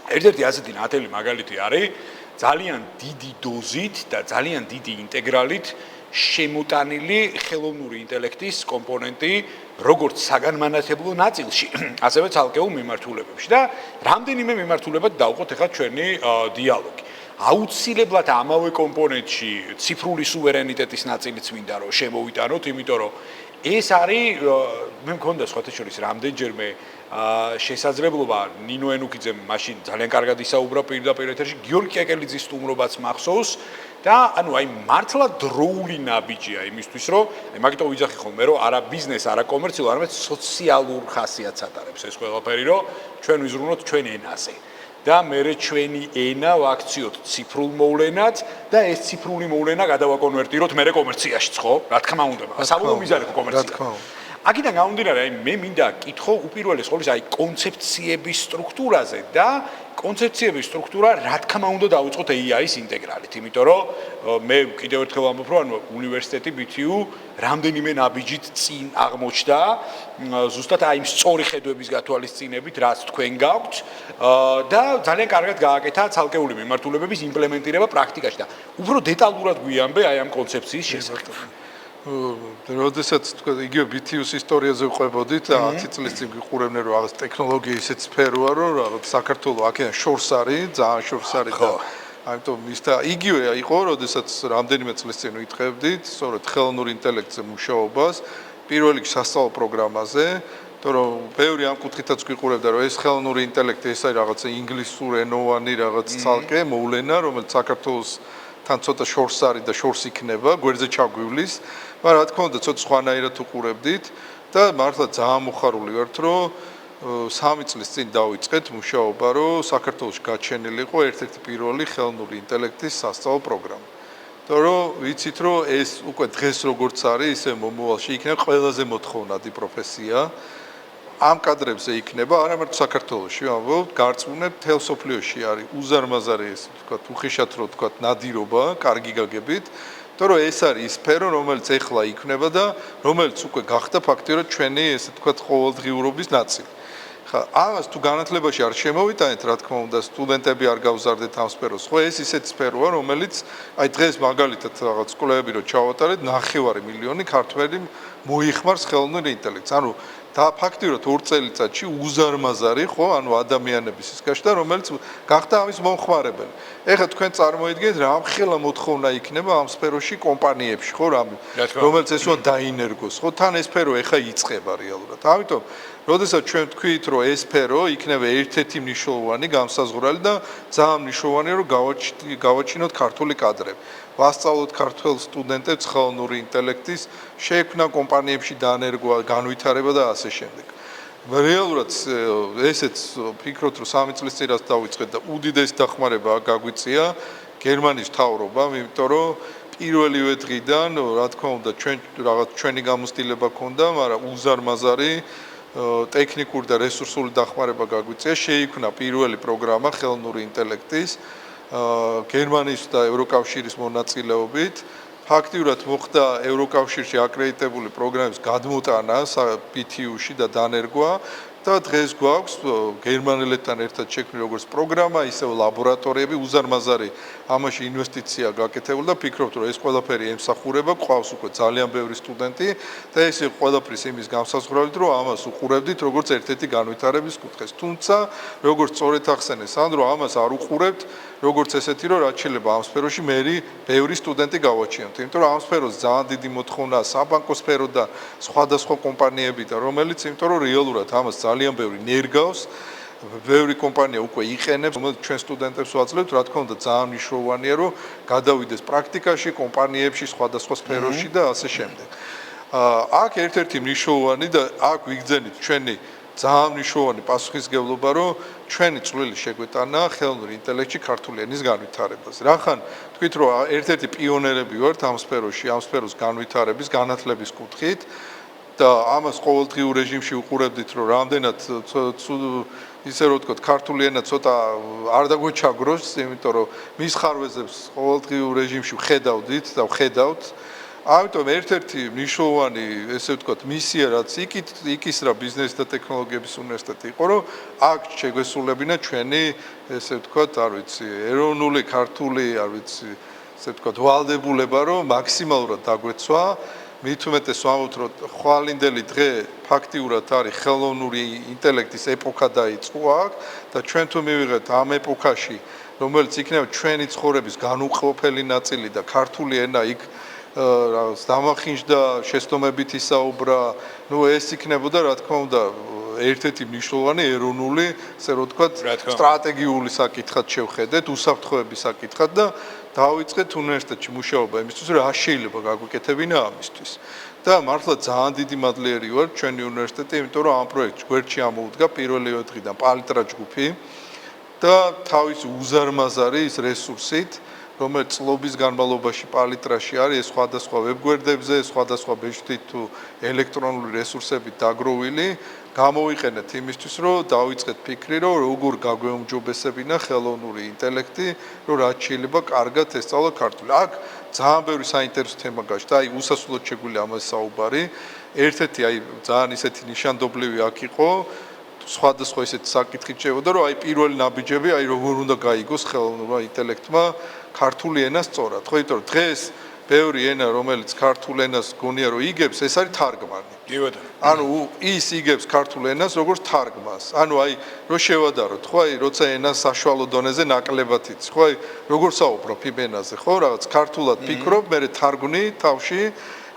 ერთ-ერთი ასეთი ნათელი მაგალითი არის ძალიან დიდი დოზით და ძალიან დიდი ინტეგრალით შემოტანილი ხელოვნური ინტელექტის კომპონენტი როგორც საგანმანათლებლო ნაწილში, ასევე ცალკეულ მიმართულებებში და რამდენიმე მიმართულებად დავყოთ ახლა ჩვენი დიალოგი. აუცილებლად ამავე კომპონენტში ციფრული სუვერენიტეტის ნაწილიც მინდა რომ შემოვიტანოთ, იმიტომ რომ ეს არის მე მქონდა სხვათა შორის რამდენჯერმე შესაძლებლობა ნინო ენუქიძემ მაშინ ძალიან კარგად ისაუბრა პირდაპირ ეთერში, გიორგი კეკელიძის სტუმრობაც მახსოვს და ანუ აი მართლა დროული ნაბიჯია იმისთვის, რომ აი მაგიტომ ვიძახი ხოლმე, რომ არა ბიზნეს, არა კომერციულ, არამედ სოციალურ ხასიათს ატარებს ეს ყველაფერი, რომ ჩვენ ვიზრუნოთ ჩვენ ენაზე. და მე ჩვენი ენა ვაქციოთ ციფრულ მოვლენად და ეს ციფრული მოვლენა გადავაკონვერტიროთ მე კომერციაშიც, ხო? Რა თქმა უნდა, საბოლოო მიზანი ხო კომერცია. აქედან გამომდინარე, აი მე მინდა კითხო უპირველეს ყოვლისა აი კონცეფციების სტრუქტურაზე და კონცეფციების სტრუქტურა რა თქმა უნდა დავიწყოთ AI-ის ინტეგრალით, იმიტომ რომ მე კიდევ ერთხელ ვამბობ, რომ უნივერსიტეტი BTU რამდენიმე ნაბიჯით წინ აღმოჩნდა, ზუსტად აი სწორი ხედვების გათვალისწინებით, რაც თქვენ გაქვთ და ძალიან კარგად გააკეთა ცალკეული მიმართულებების იმპლემენტირება პრაქტიკაში და უფრო დეტალურად გვიამბე აი ამ კონცეფციის შესახებ. როდესაც თქვა იგივე BTU-ს ისტორიაზე ვყვებოდით და 10 წლის წინ გიყურებდნენ რომ რაღაც ტექნოლოგია ისეთ სფეროა რომ რაღაც საქართველოს აქედან შორს არის, ძალიან შორს არის და ამიტომ ის და იგივე იყო, როდესაც რამდენიმე წლის წინ ვიტყევდით, სწორედ ხელოვნური ინტელექტზე მუშაობას, პირველ რიგში სასწავლო პროგრამაზე, იმიტომ რომ ბევრი ამ კუთხითაც გვიყურებდა რომ ეს ხელოვნური ინტელექტი ეს არის რაღაცა ინგლისურენოვანი რაღაც ცალკე მოვლენა, რომელიც საქართველოს თან ცოტა შორს არის და შორს იქნება, გვერდზე ჩაგვივლის, მაგრამ რა თქმა უნდა ცოტა სხვანაირად უყურებდით და მართლა ძალიან მოხარული ვართ, რომ 3 წლის წინ დავიწყეთ მუშაობა, რომ საქართველოში გაჩენილი იყო ერთ-ერთი პირველი ხელოვნური ინტელექტის სასწავლო პროგრამა. იმიტომ რომ ვიცით, რომ ეს უკვე დღეს როგორც არის, ისე მომავალში იქნება ყველაზე მოთხოვნადი პროფესია. ამ კადრებზე იქნება არა მარტო საქართველოში, ვამბობ, გარწმუნებ მთელ სოფლიოში არის უზარმაზარი ესე ვთქვათ, უხეშად რო ვთქვათ, ნადირობა, კარგი გაგებით, იმიტომ რომ ეს არის ის სფერო, რომელიც ეხლა იქნება და რომელიც უკვე გახდა ფაქტიურად ჩვენი ესე ვთქვათ, ყოველდღიურობის ნაწილი. ხა, ამას თუ განათლებაში არ შემოვიტანეთ, რა თქმა უნდა, სტუდენტები არ გავზარდეთ ამ სფეროს. ხო, ეს ისეთი სფეროა, რომელიც აი დღეს მაგალითად რაღაც კვლევები რო ჩავატარეთ, 9 მილიონი ქართველი მოიხმარს ხელოვნურ ინტელექტს. ანუ და ფაქტიურად 2 წელიწადში უზარმაზარი, ხო, ანუ ადამიანების ის გაშდა, რომელიც გახდა ამის მომხმარებელი. ეხლა თქვენ წარმოიდგინეთ, რა ამხელა მოთხოვნა იქნება ამ სფეროში კომპანიებში, ხო, რომელიც ეს უნდა დაინერგოს, ხო, თან ეს სფერო ეხლა იწყება რეალურად. ამიტომ, როდესაც ჩვენ თქვით, რომ ეს სფერო იქნება ერთ-ერთი მნიშვნელოვანი გამსაზღვრალი და ძალიან მნიშვნელოვანია, რომ გავაჩინოთ ქართული კადრები. ვასწავლოთ ქართულ სტუდენტებს ხელოვნური ინტელექტის შექმნა კომპანიებში დანერგვა, განვითარება და ასე შემდეგ. რეალურად ესეც ფიქრობთ, რომ 3 წლის წინ რაც დავიწყეთ და უდიდესი დახმარება გაგვიწია გერმანიის მთავრობამ, იმიტომ რომ პირველივე დღიდან, რა თქმა უნდა, ჩვენ რაღაც ჩვენი გამოცდილება ქონდა, მაგრამ უზარმაზარი ტექნიკური და რესურსული დახმარება გაგვიწია, შეიქმნა პირველი პროგრამა ხელოვნური ინტელექტის გერმანიის და ევროკავშირის მონაწილეობით. ფაქტიურად მოხდა ევროკავშირში აკრედიტებული პროგრამების გადმოტანა BTU-ში და დანერგვა და დღეს გვაქვს გერმანელებთან ერთად შექმნილი როგორც პროგრამა, ისე ლაბორატორიები, უზარმაზარი ამაში ინვესტიცია გაკეთებული და ფიქრობთ, რომ ეს ყველაფერი ემსახურება, გვყავს უკვე ძალიან ბევრი სტუდენტი და ეს იყო ყველაფრის იმის გამსაზღვრავით, რომ ამას უყურებდით როგორც ერთ-ერთი განვითარების კუთხეს. თუმცა, როგორც სწორედ ახსენე სანდრო, ამას არ უყურებთ როგორც ესეთი, რომ რაც შეიძლება ამ სფეროში მერი ბევრი სტუდენტი გავაჩინოთ. იმიტომ რომ ამ სფეროს ძალიან დიდი მოთხოვნაა საბანკო სფერო და სხვადასხვა კომპანიებიდან, რომელიც იმიტომ რომ რეალურად ამას ძალიან ბევრი ნერგავს, ბევრი კომპანია უკვე იყენებს, რომელიც ჩვენ სტუდენტებს ვაძლევთ, რა თქმა უნდა, ძალიან მნიშვნელოვანია, რომ გადავიდეს პრაქტიკაში, კომპანიებში, სხვადასხვა სფეროში და ასე შემდეგ. აქ ერთ-ერთი მნიშვნელოვანი და აქ ვიგრძენით ჩვენი ძალიან მნიშვნელოვანი პასუხისმგებლობა, რომ ჩვენი წვლილი შეგვეტანა ხელოვნური ინტელექტში ქართული ენის განვითარებაზე. რახან თქვით, რომ ერთ-ერთი პიონერები ვართ ამ სფეროში, ამ სფეროს განვითარების, განათლების კუთხით და ამას ყოველდღიურ რეჟიმში უყურებდით, რომ რამდენად ისე რომ ვთქვათ, ქართული ენა ცოტა არ დაგვეჩაგროს, იმიტომ რომ მის ხარვეზებს ყოველდღიურ რეჟიმში ვხედავდით და ვხედავთ. ამიტომ ერთ-ერთი მნიშვნელოვანი, ესე ვთქვათ, მისია, რაც იკისრა ბიზნესი და ტექნოლოგიების უნივერსიტეტი იყო, რომ აქ შეგვესრულებინა ჩვენი, ესე ვთქვათ, არ ვიცი, ეროვნული, ქართული, არ ვიცი, ესე ვთქვათ, ვალდებულება, რომ მაქსიმალურად დაგვეცვა. მით უმეტეს ვამბობთ, რომ ხვალინდელი დღე ფაქტიურად არის ხელოვნური ინტელექტის ეპოქა დაიწყო აქ და ჩვენ თუ მივიღეთ ამ ეპოქაში, რომელიც იქნება ჩვენი ცხოვრების განუყოფელი ნაწილი და ქართული ენა იქ რაღაც დამახინჯდა, შეცდომებით ისაუბრა, ნუ ეს იქნებოდა რა თქმა უნდა ერთ-ერთი მნიშვნელოვანი ეროვნული, ასე რომ ვთქვათ, სტრატეგიული საკითხად შევხედეთ, უსაფრთხოების საკითხად და დავიწყეთ უნივერსიტეტში მუშაობა იმისთვის, რა შეიძლება გაგვიკეთებინა ამისთვის. და მართლა ძალიან დიდი მადლიერი ვარ ჩვენი უნივერსიტეტი, იმიტომ რომ ამ პროექტში გვერდში ამოუდგა პირველივე დღიდან პალიტრა ჯგუფი და თავისი უზარმაზარი ის რესურსით, რომელიც წლების განმავლობაში პალიტრაში არის სხვადასხვა ვებგვერდებზე, სხვადასხვა ბეჭდით თუ ელექტრონული რესურსებით დაგროვილი, გამოვიყენეთ იმისთვის, რომ დავიწყეთ ფიქრი, რომ როგორ გაგვეუმჯობესებინა ხელოვნური ინტელექტი, რომ რაც შეიძლება კარგად ესწავლა ქართული. აქ ძალიან ბევრი საინტერესო თემა გაჩნდა, აი უსასრულოდ შეგვიძლია ამაზე საუბარი. ერთ-ერთი აი ძალიან ისეთი ნიშანდობლივი აქ იყო, სხვადასხვა ისეთი საკითხით შევიდა, რომ აი პირველი ნაბიჯები, აი როგორ უნდა გაიგოს ხელოვნურმა ინტელექტმა ქართული ენა სწორად, ხო, იმიტომ რომ დღეს ბევრი ენა, რომელიც ქართულ ენას გონია რომ იგებს, ეს არის თარგმანი. კი ბატონო. ანუ ის იგებს ქართულ ენას როგორც თარგმანს. ანუ აი რო შევადაროთ, ხო, აი როცა ენას საშუალო დონეზე ნაკლებად იცი, ხო, აი როგორ საუბრობ იმ ენაზე, ხო, რაღაც ქართულად ფიქრობ, მე თარგმნი თავში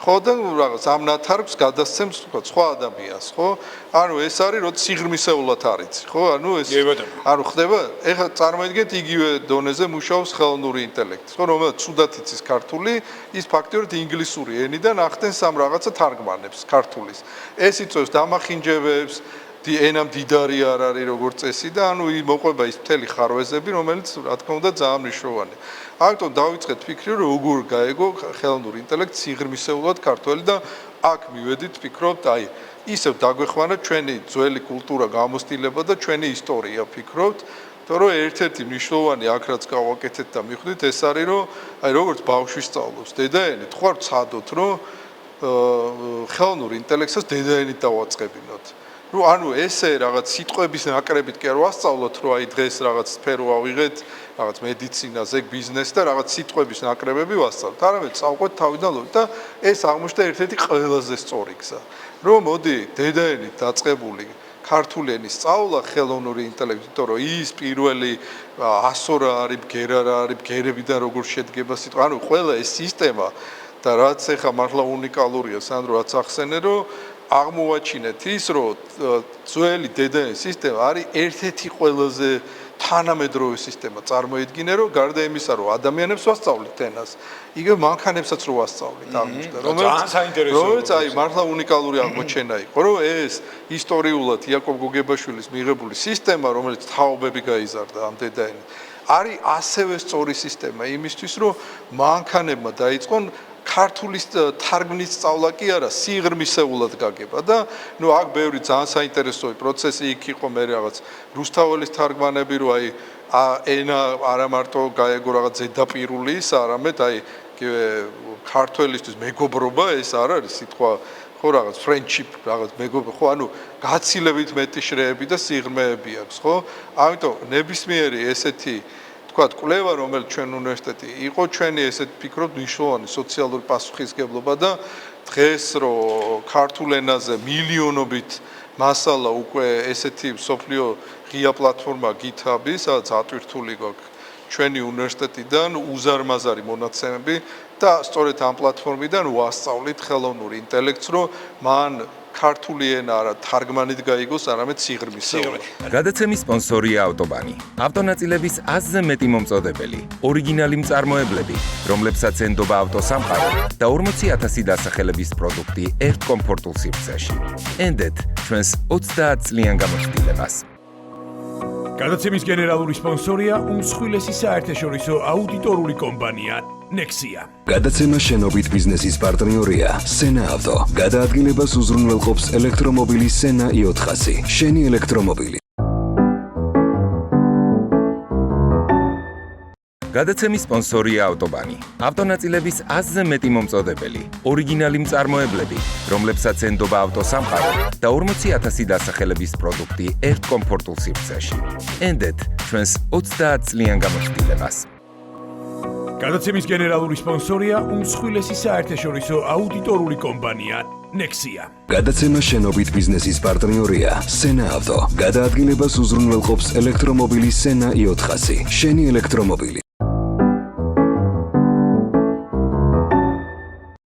ხო და რაღაც ამ ნათარგს გადასცემს თქვა სხვა ადამიანს, ხო? ანუ ეს არის რო სიღრმისეულად არის, ხო? ანუ ეს ანუ ხდება, ეხლა წარმოიდგინეთ იგივე დონეზე მუშაობს ხელოვნური ინტელექტი, ხო, რომელიც ცუდად იცის ქართული, ის ფაქტიურად ინგლისური ენიდან ახდენს ამ რაღაცა თარგმანებს ქართულის. ეს იწვევს დამახინჯებებს, ენამ დიდარი არ არის როგორც წესი და ანუ მოყვება ის მთელი ხარვეზები, რომელიც რა თქმა უნდა ძალიან მნიშვნელოვანია. ამიტომ დავიწყეთ ფიქრი, რომ როგორ გაეგო ხელოვნური ინტელექტი სიღრმისეულად ქართველი და აქ მივედით ფიქრობთ, აი ისევ დაგვეხმარა ჩვენი ძველი კულტურა, გამოსტილება და ჩვენი ისტორია ფიქრობთ, თორე ერთ-ერთი მნიშვნელოვანი აქ რაც გავაკეთეთ და მივხვდით, ეს არის რომ აი როგორც ბავშვი სწავლობს დედაენით, ხო არ ცადოთ, რომ ხელოვნურ ინტელექტსაც დედაენით დავაწყებინოთ. ну ანუ ესე რაღაც სიტყვების ნაკრებით კი არ ვასწავლოთ რომ აი დღეს რაღაც სფერო ავიღეთ რაღაც მედიცინაზე ბიზნეს და რაღაც სიტყვების ნაკრებები ვასწავლოთ არამედ წავყვეთ თავიდან ლოგიკით და ეს აღმოჩნდა ერთ-ერთი ყველაზე სწორი გზა რომ მოდი დედაენით დაწყებული ქართული ენის სწავლა ხელოვნური ინტელექტი იმიტომ რომ ის პირველი ასორა არის ბგერა რა არის ბგერებიდან როგორ შედგება სიტყვა ანუ ყველა ეს სისტემა და რაც ეხა მართლა უნიკალურია სანდრო რაც ახსენე რომ აღმოვაჩინეთ ის რომ ძველი დედაენის სისტემა არის ერთ-ერთი ყველაზე თანამედროვე სისტემა წარმოიდგინე რომ გარდა იმისა რომ ადამიანებს ვასწავლით ენას იგივე მანქანებსაც რო ვასწავლით აღმოჩნდა რომელიც აი მართლა უნიკალური აღმოჩენა იყო რომ ეს ისტორიულად იაკობ გოგებაშვილის მიღებული სისტემა რომელიც თაობები გაიზარდა ამ დედაენის არის ასევე სწორი სისტემა იმისთვის რომ მანქანებმა დაიწყონ ქართულის თარგმნის სწავლა კი არა სიღრმისეულად გაგება და ნუ აქ ბევრი ძალიან საინტერესო პროცესი იქ იყო მე რაღაც რუსთაველის თარგმანები რო აი ენა არა მარტო გაეგო რაღაც ზედაპირულის არამედ აი ქართველისთვის მეგობრობა ეს არ არის სიტყვა ხო რაღაც friendship რაღაც მეგობრობა ხო ანუ გაცილებით მეტი შრეები და სიღრმეები აქვს ხო ამიტომ ნებისმიერი ესეთი თქვათ კვლევა რომელიც ჩვენ უნივერსიტეტი იყო ჩვენი ესეთ ფიქრობ მნიშვნელოვანი სოციალური პასუხისგებლობა და დღეს რო ქართულ ენაზე მილიონობით მასალა უკვე ესეთი სოფლიო ღია პლატფორმა GitHub-ი სადაც ატვირთული გვაქვს ჩვენი უნივერსიტეტიდან უზარმაზარი მონაცემები და სწორედ ამ პლატფორმიდან ვასწავლით ხელოვნურ ინტელექტს რომ მან ქართული ენა არა თარგმანით გაიგოს, არამედ სიღრმისეულად. გადაცემის სპონსორია ავტობანი. ავტონაწილების 100-ზე მეტი მომწოდებელი, ორიგინალი მწარმოებლები, რომლებსაც ენდობა ავტოსამყარო და 40,000 დასახელების პროდუქტი ერთ კომფორტულ სივრცეში. ენდეთ ჩვენს 30 წლიან გამოცდილებას. გადაცემის გენერალური სპონსორია უმსხვილესი საერთაშორისო აუდიტორული კომპანია Nexia. გადაცემა შენობით ბიზნესის პარტნიორია Sena Auto. გადაადგილებას უზრუნველყოფს ელექტრომობილი Sena i400. შენი ელექტრომობილი. გადაცემის სპონსორია ავტობანი. ავტონაწილების 100-ზე მეტი მომწოდებელი, ორიგინალი მწარმოებლები, რომლებსაც ენდობა ავტოსამყარო და 40,000 დასახელების პროდუქტი ერთ კომფორტულ სივრცეში. ენდეთ ჩვენს 30 წლიან გამოცდილებას. გადაცემის გენერალური სპონსორია უმსხვილესი საერთაშორისო აუდიტორული კომპანია Nexia. გადაცემა შენობით ბიზნესის პარტნიორია Sena Auto. გადაადგილებას უზრუნველყოფს ელექტრომობილი Sena i400. შენი ელექტრომობილი.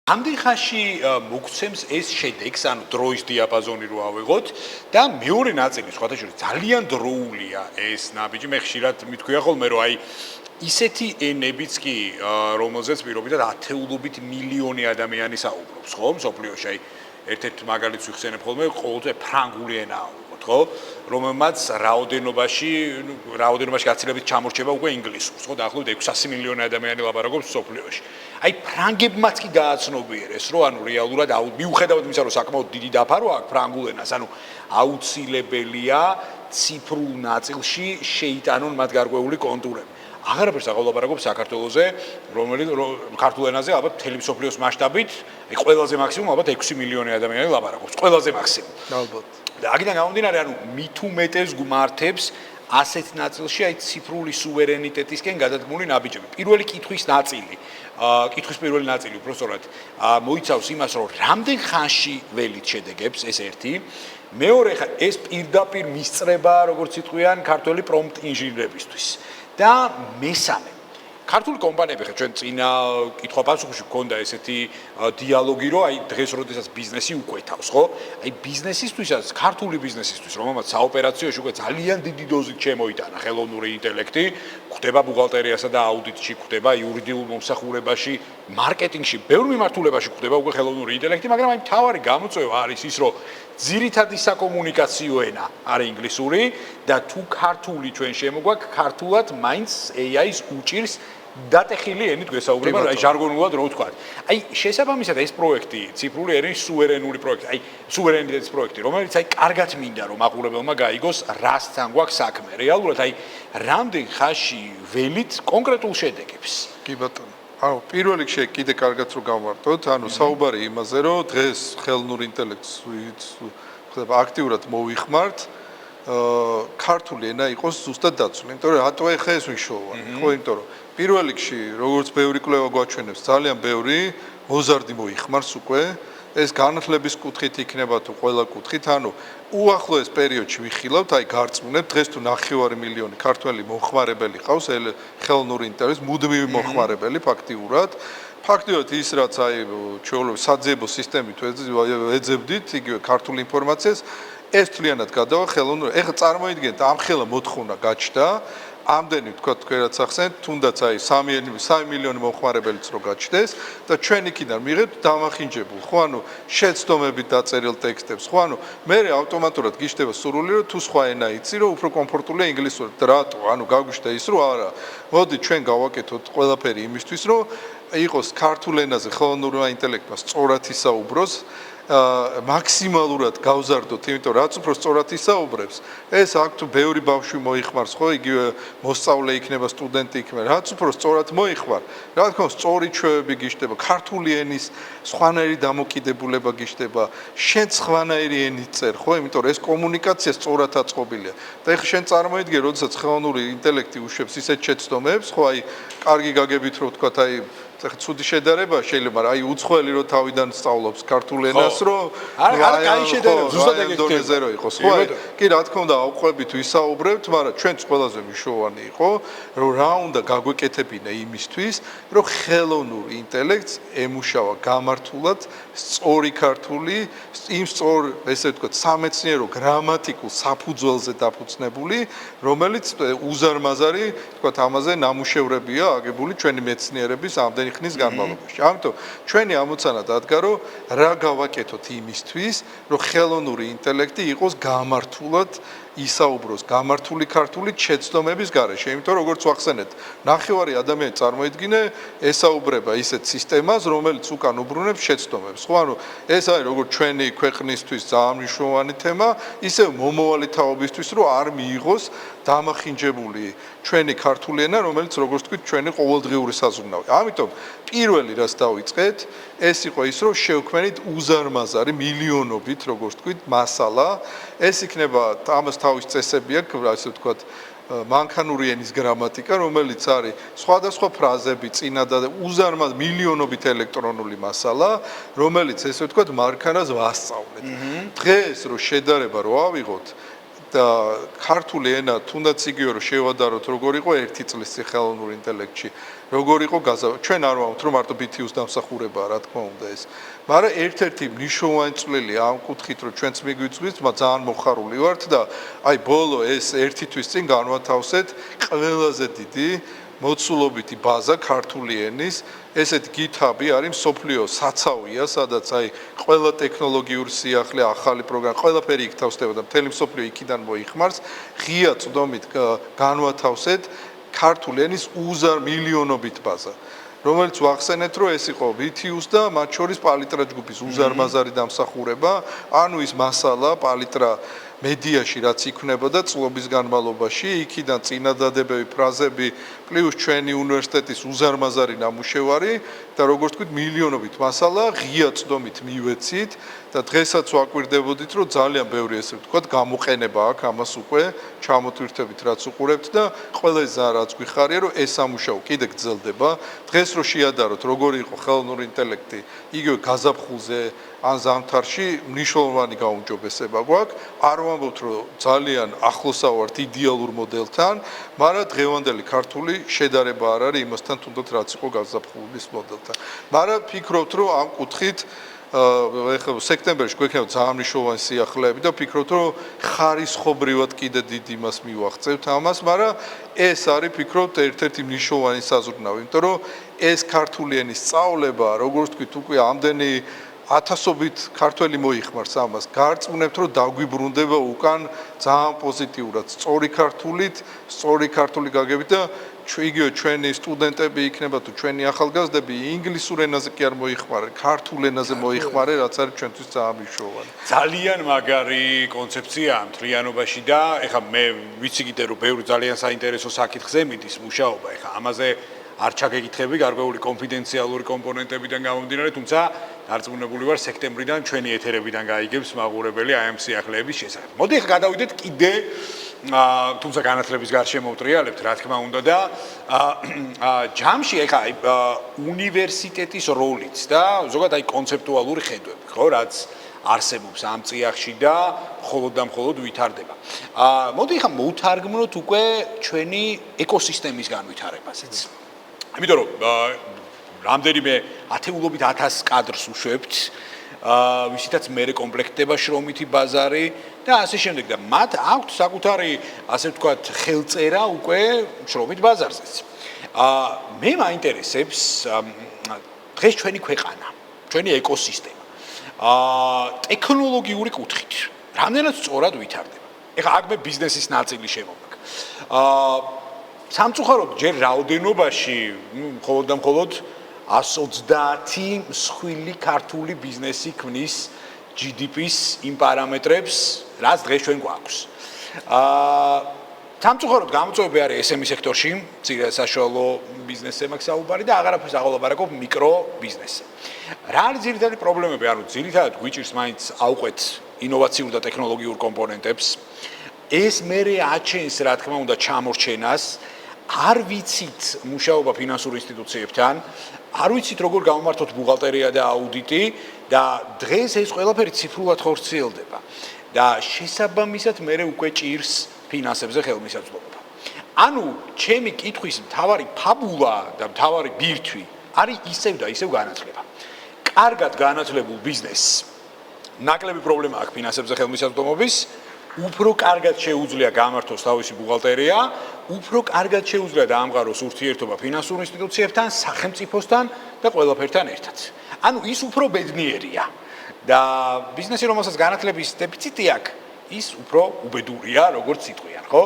ამდენ ხანში მოგცემს ეს შედეგს, ანუ დროის დიაპაზონი რო ავიღოთ და მეორე ნაწილი სხვათა შორის ძალიან დროულია ეს ნაბიჯი. მე ხშირად მithქვია ხოლმე რომ აი ისეთი ენებიც კი რომელზეც პირობითად ათეულობით მილიონი ადამიანი საუბრობს, ხო, მსოფლიოში. აი ერთ-ერთ მაგალითს ვიხსენებ ხოლმე, ყოველთვის ფრანგული ენაა ვიღოთ, ხო, რომელმაც რაოდენობაში გაცილებით ჩამორჩება უკვე ინგლისურს, ხო, დაახლოებით 600 მილიონი ადამიანი ლაპარაკობს მსოფლიოში. აი ფრანგებმაც კი გააცნობიერეს, რომ ანუ რეალურად მიუხედავად იმისა, რომ საკმაოდ დიდი დაფარო აქვს ფრანგულ ენას, ანუ აუცილებელია ციფრულ ნაწილში შეიტანონ მათ გარკვეული კონტურები. აღარაფერს აღავლაპარაკობს საქართველოზე, რომელიც ქართულ ენაზე ალბათ მთელი მსოფლიოს მასშტაბით, აი ყველაზე მაქსიმუმ ალბათ 6 მილიონი ადამიანი ლაპარაკობს, ყველაზე მაქსიმუმ. ალბათ. და აქედან გამომდინარე, ანუ მით უმეტეს გმართებს ასეთ ნაწილში აი ციფრული სუვერენიტეტისკენ გადადგმული ნაბიჯები. პირველი კითხვის პირველი ნაწილი უბრალოდ მოიცავს იმას, რომ რამდენ ხანში ველით შედეგებს, ეს ერთი. მეორე ეს პირდაპირ მისწრება, როგორც იტყვიან, ქართველი პრომპტ ინჟინერებისთვის. და მესამე ქართული კომპანიები ხა ჩვენ წინა კითხვა-პასუხში გქონდა ესეთი დიალოგი, რომ აი დღეს როდესაც ბიზნესი უკვეთავს, ხო? აი ბიზნესისთვისაც, ქართული ბიზნესისთვის, რომელმაც საოპერაციოში უკვე ძალიან დიდი დოზით შემოიტანა ხელოვნური ინტელექტი, გვხვდება ბუღალტერიასა და აუდიტში, გვხვდება იურიდიულ მომსახურებაში, მარკეტინგში, ბევრ მიმართულებაში გვხვდება უკვე ხელოვნური ინტელექტი, მაგრამ აი მთავარი გამოწვევა არის ის, რომ ძირითადი საკომუნიკაციო ენა არის ინგლისური და თუ ქართული ჩვენ შემოგვაქვს, ქართულად მაინც AI-ს უჭირს დატეხილი ენით გვესაუბრება, აი ჟარგონულად რო ვთქვა. აი შესაბამისად ეს პროექტი, ციფრული ენის სუვერენული პროექტი, აი სუვერენიტეტის პროექტი, რომელიც აი კარგად მინდა რომ მაყურებელმა გაიგოს, რასთან გვაქვს საქმე. რეალურად აი რამდენ ხანში ველით კონკრეტულ შედეგებს. კი ბატონო. ანუ პირველ რიგში კიდე კარგად რო გავმარტოთ, ანუ საუბარი იმაზე, რომ დღეს ხელოვნურ ინტელექტს ხდება აქტიურად მოვიხმართ, ქართული ენა იყოს ზუსტად დაცული. იმიტომ რომ რატო ეხა ეს ვიშოვანი, ხო, იმიტომ რომ პირველ რიგში როგორც ბევრი კვლევა გვაჩვენებს, ძალიან ბევრი მოზარდი მოიხმარს უკვე. ეს განათლების კუთხით იქნება თუ ყველა კუთხით, ანუ უახლოეს პერიოდში ვიხილავთ, აი გარწმუნებთ, დღეს თუ 9 მილიონი ქართველი მომხმარებელი ყავს ხელოვნური ინტელექტის მუდმივი მომხმარებელი ფაქტიურად. ფაქტიურად ის რაც აი ჩვეულებრივ საძიებო სისტემით ეძებდით იგივე ქართული ინფორმაციას, ეს თლიანად გადავა ხელოვნურ. ეხლა წარმოიდგინეთ, ამ ხელა მოთხოვნა გაჩნდა, ამდენი თქვა თქვენაც ახსენეთ, თუნდაც აი 3 მილიონი მომხმარებელიც რო გაჩნდეს და ჩვენ იქიდან მიღებთ დამახინჯებულ, ხო, ანუ შეცდომებით დაწერილ ტექსტებს, ხო, ანუ მე ავტომატურად გიშდება სურვილი, რომ თუ სხვა ენა იცი, რომ უფრო კომფორტულია ინგლისურად. რატო? ანუ გაგვიშთა ის, რომ არა. მოდი ჩვენ გავაკეთოთ ყველაფერი იმისთვის, რომ იყოს ქართულ ენაზე ხელოვნურმა ინტელექტმა სწორად ისაუბროს, მაქსიმალურად გავზარდოთ, იმიტომ რაც უფრო სწორად ისაუბრებს, ეს აქ თუ ბევრი ბავშვი მოიხმარს, ხო, იგივე მოსწავლე იქნება, სტუდენტი იქნება, რაც უფრო სწორად მოიხმარ, რა თქმა უნდა, სწორი ჩვევები გიშდება, ქართული ენის სხვანაირი დამოკიდებულება გიშდება, შენ სხვანაირი ენით წერ, ხო, იმიტომ რომ ეს კომუნიკაცია სწორად აწყობილია. და ეხლა შენ წარმოიდგინე, როდესაც ხელოვნური ინტელექტი უშვებს ისეთ შეცდომებს, ხო, აი, კარგი გაგებით რო ვთქვათ, აი ცუდი შედარება შეიძლება, აი უცხოელი რო თავიდან სწავლობს ქართულ ენას, რომ არა, კაი შედარება, ზუსტად ეგეთი დონეზე რო იყოს, ხო? კი, რა თქმა უნდა, აუყვებით ვისაუბრებთ, მაგრამ ჩვენც ყველაზე მნიშვნელოვანი იყო, რომ რა უნდა გაგვეკეთებინა იმისთვის, რომ ხელოვნური ინტელექტს ემუშავა გამართულად სწორი ქართული, იმ სწორ, ესე ვთქვათ, სამეცნიერო გრამატიკულ საფუძველზე დაფუძნებული, რომელიც უზარმაზარი, ვთქვათ, ამაზე ნამუშევრებია აგებული ჩვენი მეცნიერების ამდენი ხნის განმავლობაში. ამიტომ ჩვენი ამოცანა დადგა, რომ რა გავაკეთოთ იმისთვის, რომ ხელოვნური ინტელექტი იყოს გამართულად ისაუბროს გამართული ქართული შეცდომების გარეშე. იმიტომ როგორც ვახსენეთ, 9 ადამიანი წარმოიდგინე ესაუბრება ისეთ სისტემას, რომელიც უკან უბრუნებს შეცდომებს. ხო, ანუ ეს არის როგორც ჩვენი ქვეყნისთვის ძალიან მნიშვნელოვანი თემა, ისე მომავალი თაობისთვის, რომ არ მიიღოს დამახინჯებული ჩვენი ქართული ენა, რომელიც როგორც თქვით, ჩვენი ყოველდღიური საზრუნავი. ამიტომ პირველი რაც დავიწყეთ, ეს იყო ის, რომ შევქმნით უზარმაზარი მილიონობით, როგორც თქვით, მასალა. ეს იქნება ამას თავის წესები აქვს, ასე ვთქვათ, მანქანური ენის გრამატიკა, რომელიც არის სხვადასხვა ფრაზები, წინა და უზარმაზ მილიონობით ელექტრონული მასალა, რომელიც ესე ვთქვათ, მანქანას ვასწავლეთ. დღეს რო შედარება რო ავიღოთ, და ქართული ენა თუნდაც იგივე რომ შევადაროთ როგორ იყო 1 წლის წინ ხელოვნურ ინტელექტში როგორ იყო ჩვენ არ ვამბობთ რომ მარტო BTU-ს დამსახურებაა რა თქმა უნდა ეს მაგრამ ერთ-ერთი მნიშვნელოვანი წვლილი ამ კუთხით რომ ჩვენც მიგვიწვით ძალიან მოხარული ვართ და აი ბოლო ეს 1 თვის წინ განვათავსეთ ყველაზე დიდი მოცულობითი ბაზა ქართული ენის ესეთ GitHub-ი არის მსოფლიო საცავია სადაც აი ყველა ტექნოლოგიური სიახლე ახალი პროგრამა ყველაფერი იქ თავსდება და მთელი მსოფლიო იქიდან მოიხმარს ღია წვდომით განვათავსეთ ქართული ენის მილიონობით ბაზა რომელიც ვახსენეთ რომ ეს იყო BTU-ს და მათ შორის პალიტრა ჯგუფის უზარმაზარი დამსახურება ანუ ის მასალა პალიტრა მედიაში რაც იქნებოდა წლების განმავლობაში იქიდან წინადადებები ფრაზები პლუს ჩვენი უნივერსიტეტის უზარმაზარი ნამუშევარი და როგორც თქვით მილიონობით მასალა ღია წვდომით მივეცით და დღესაც ვაკვირდებოდით რომ ძალიან ბევრი ესე ვთქვათ გამოყენება აქვს ამას უკვე ჩამოტვირთებით რაც უყურებთ და ყველა ეს რაც გვიხარია რომ ეს სამუშაო კიდე გრძელდება დღეს რო შეადაროთ როგორი იყო ხელოვნური ინტელექტი იგივე გაზაფხულზე ან ზამთარში მნიშვნელოვანი გაუმჯობესება გვაქვს არ ვამბობთ რომ ძალიან ახლოსა ვართ იდეალურ მოდელთან მაგრამ დღევანდელი ქართული შედარება არ არის იმასთან თუნდაც რაც იყო გაზაფხულის მოდელთან მაგრამ ფიქრობთ რომ ამ კუთხით ეხლა სექტემბერში გვექნება ძალიან მნიშვნელოვანი სიახლეები და ფიქრობთ რომ ხარისხობრივად კიდე დიდ იმას მივახცევთ ამას მაგრამ ეს არის ფიქრობთ ერთ-ერთი მნიშვნელოვანი საზრუნავი იმიტომ რომ ეს ქართული ენის სწავლება როგორც თქვით უკვე ამდენი ათასობით ქართველი მოიხმარს ამას გარწმუნებთ რომ დაგვიბრუნდება უკან ძალიან პოზიტიურად სწორი ქართული გაგებით და იგივე ჩვენი სტუდენტები იქნება თუ ჩვენი ახალგაზრდები ინგლისურ ენაზე კი არ მოიხმარენ ქართულ ენაზე მოიხმარენ რაც არის ჩვენთვის ძალიან მნიშვნელოვანი ძალიან მაგარი კონცეფცია ამ თლიანობაში და ეხლა მე ვიცი კიდე რომ ბევრი ძალიან საინტერესო საკითხზე მიდის მუშაობა ეხლა ამაზე არ ჩაგეკითხები გარკვეული კონფიდენციალური კომპონენტებიდან გამომდინარე თუმცა დარწმუნებული ვარ სექტემბრიდან ჩვენი ეთერებიდან გაიგებს მაყურებელი აი ამ სიახლეების შესახებ მოდი ეხლა გადავიდეთ კიდე თუმცა განათლების გარშემო ვტრიალებთ რა თქმა უნდა და ჯამში ეხლა უნივერსიტეტის როლიც და ზოგადად აი კონცეპტუალური ხედვები ხო რაც არსებობს ამ წიაღში და მხოლოდ და მხოლოდ ვითარდება. მოდი ეხლა მოვთარგმნოთ უკვე ჩვენი ეკოსისტემის განვითარებაზეც. იმიტომ რომ რამდენიმე ათეულობით 1000 კადრს უშვებთ, ვისითაც მე კომპლექტდება შრომითი ბაზარი და ასე შემდეგ და მათ აქვთ საკუთარი ასე ვთქვათ ხელწერა უკვე შრომით ბაზარზეც. მე მაინტერესებს დღეს ჩვენი ქვეყანა, ჩვენი ეკოსისტემა. ტექნოლოგიური კუთხით რამდენად სწორად ვითარდება. ეხლა აქ მე ბიზნესის ნაწილი შემოვაქ. სამწუხაროდ ჯერ რაოდენობაში, მხოლოდ და მხოლოდ 130 მსხვილი ქართული ბიზნესი ქმნის GDP-ს იმ პარამეტრებს, რაც დღეს ჩვენ გვაქვს. სამწუხაროდ გამოწვევები არის SME სექტორში, მცირე საშუალო ბიზნესზე მაქვს საუბარი და აღარაფერს აღალაპარაკობ მიკრო ბიზნესზე. რა არის ძირითადი პრობლემები? ანუ ძირითადად გვიჭირს მაინც ავყვეთ ინოვაციურ და ტექნოლოგიურ კომპონენტებს. ეს მერე აჩენს, რა თქმა უნდა, ჩამორჩენას. არ ვიცით მუშაობა ფინანსურ ინსტიტუციებთან, არ ვიცით როგორ გამომართოთ ბუღალტერია და აუდიტი და დღეს ეს ყველაფერი ციფრულად ხორციელდება. და შესაბამისად მერე უკვე ჭირს ფინანსებზე ხელმისაწვდომობა. ანუ ჩემი კითხვის მთავარი ფაბულა და მთავარი ბირთვი არის ისევ და ისევ განათლება. კარგად განათლებულ ბიზნესს ნაკლები პრობლემა აქვს ფინანსებზე ხელმისაწვდომობის, უფრო კარგად შეუძლია გამართოს თავისი ბუღალტერია, უფრო კარგად შეუძლია დაამყაროს ურთიერთობა ფინანსურ ინსტიტუციებთან, სახელმწიფოსთან და ყველაფერთან ერთად. ანუ ის უფრო ბედნიერია და ბიზნესი რომელსაც განათლების დეფიციტი აქვს, ის უფრო უბედურია, როგორც სიტყვიან, ხო?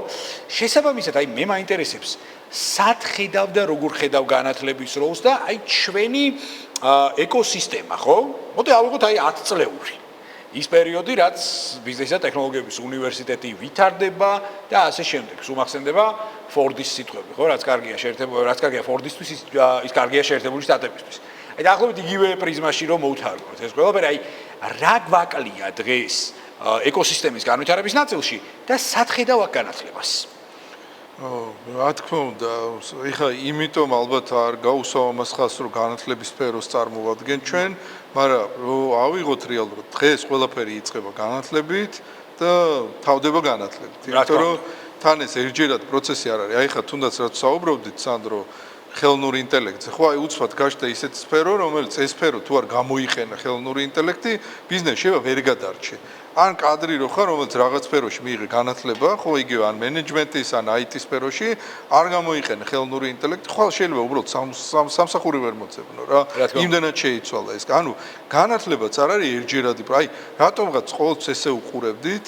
შესაბამისად, აი მე მაინტერესებს, სად ხედავ და როგორ ხედავ განათლების როლს და აი ჩვენი ეკოსისტემა, ხო? მოდი ავიღოთ აი 10 წლეული. ის პერიოდი, რაც ბიზნესის და ტექნოლოგიების უნივერსიტეტი ვითარდება და ასე შემდეგ. სულ მახსენდება ფორდის სიტყვები, ხო? რაც კარგია შეერთებული, რაც კარგია ფორდისთვის, ის კარგია შეერთებული შტატებისთვის. აი დაახლოებით იგივე პრიზმაში რომ მოვთარგმნოთ ეს ყველაფერი, აი რა გვაკლია დღეს ეკოსისტემის განვითარების ნაწილში და სად ხედავ აქ განათლებას? რა თქმა უნდა, ეხლა იმიტომ ალბათ არ გაუსვა ამას ხას რომ განათლების სფეროს წარმოვადგენ ჩვენ, მაგრამ რომ ავიღოთ რეალურად დღეს ყველაფერი იწყება განათლებით და და თავდება განათლებით. იმიტომ რომ თან ეს ერთჯერად პროცესი არ არის. აი ხა თუნდაც რაც საუბრობდით სანდრო ხელოვნური ინტელექტზე. ხო აი უცბად გაჩნდა ისეთ სფერო, რომელიც ეს სფერო თუ არ გამოიყენა ხელოვნური ინტელექტი, ბიზნესში ვერ გადარჩე. ან კადრი რო ხარ, რომელიც რაღაც სფეროში მიიღე განათლება, ხო იგივე ან მენეჯმენტის, ან IT სფეროში, არ გამოიყენე ხელოვნური ინტელექტი, ხო შეიძლება უბრალოდ სამსახური ვერ მოწებნო რა. იმდანაც შეიცვალა ეს. ანუ განათლებაც არ არის ერთჯერადი, აი რატომღაც ყოველთვის ესე უყურებდით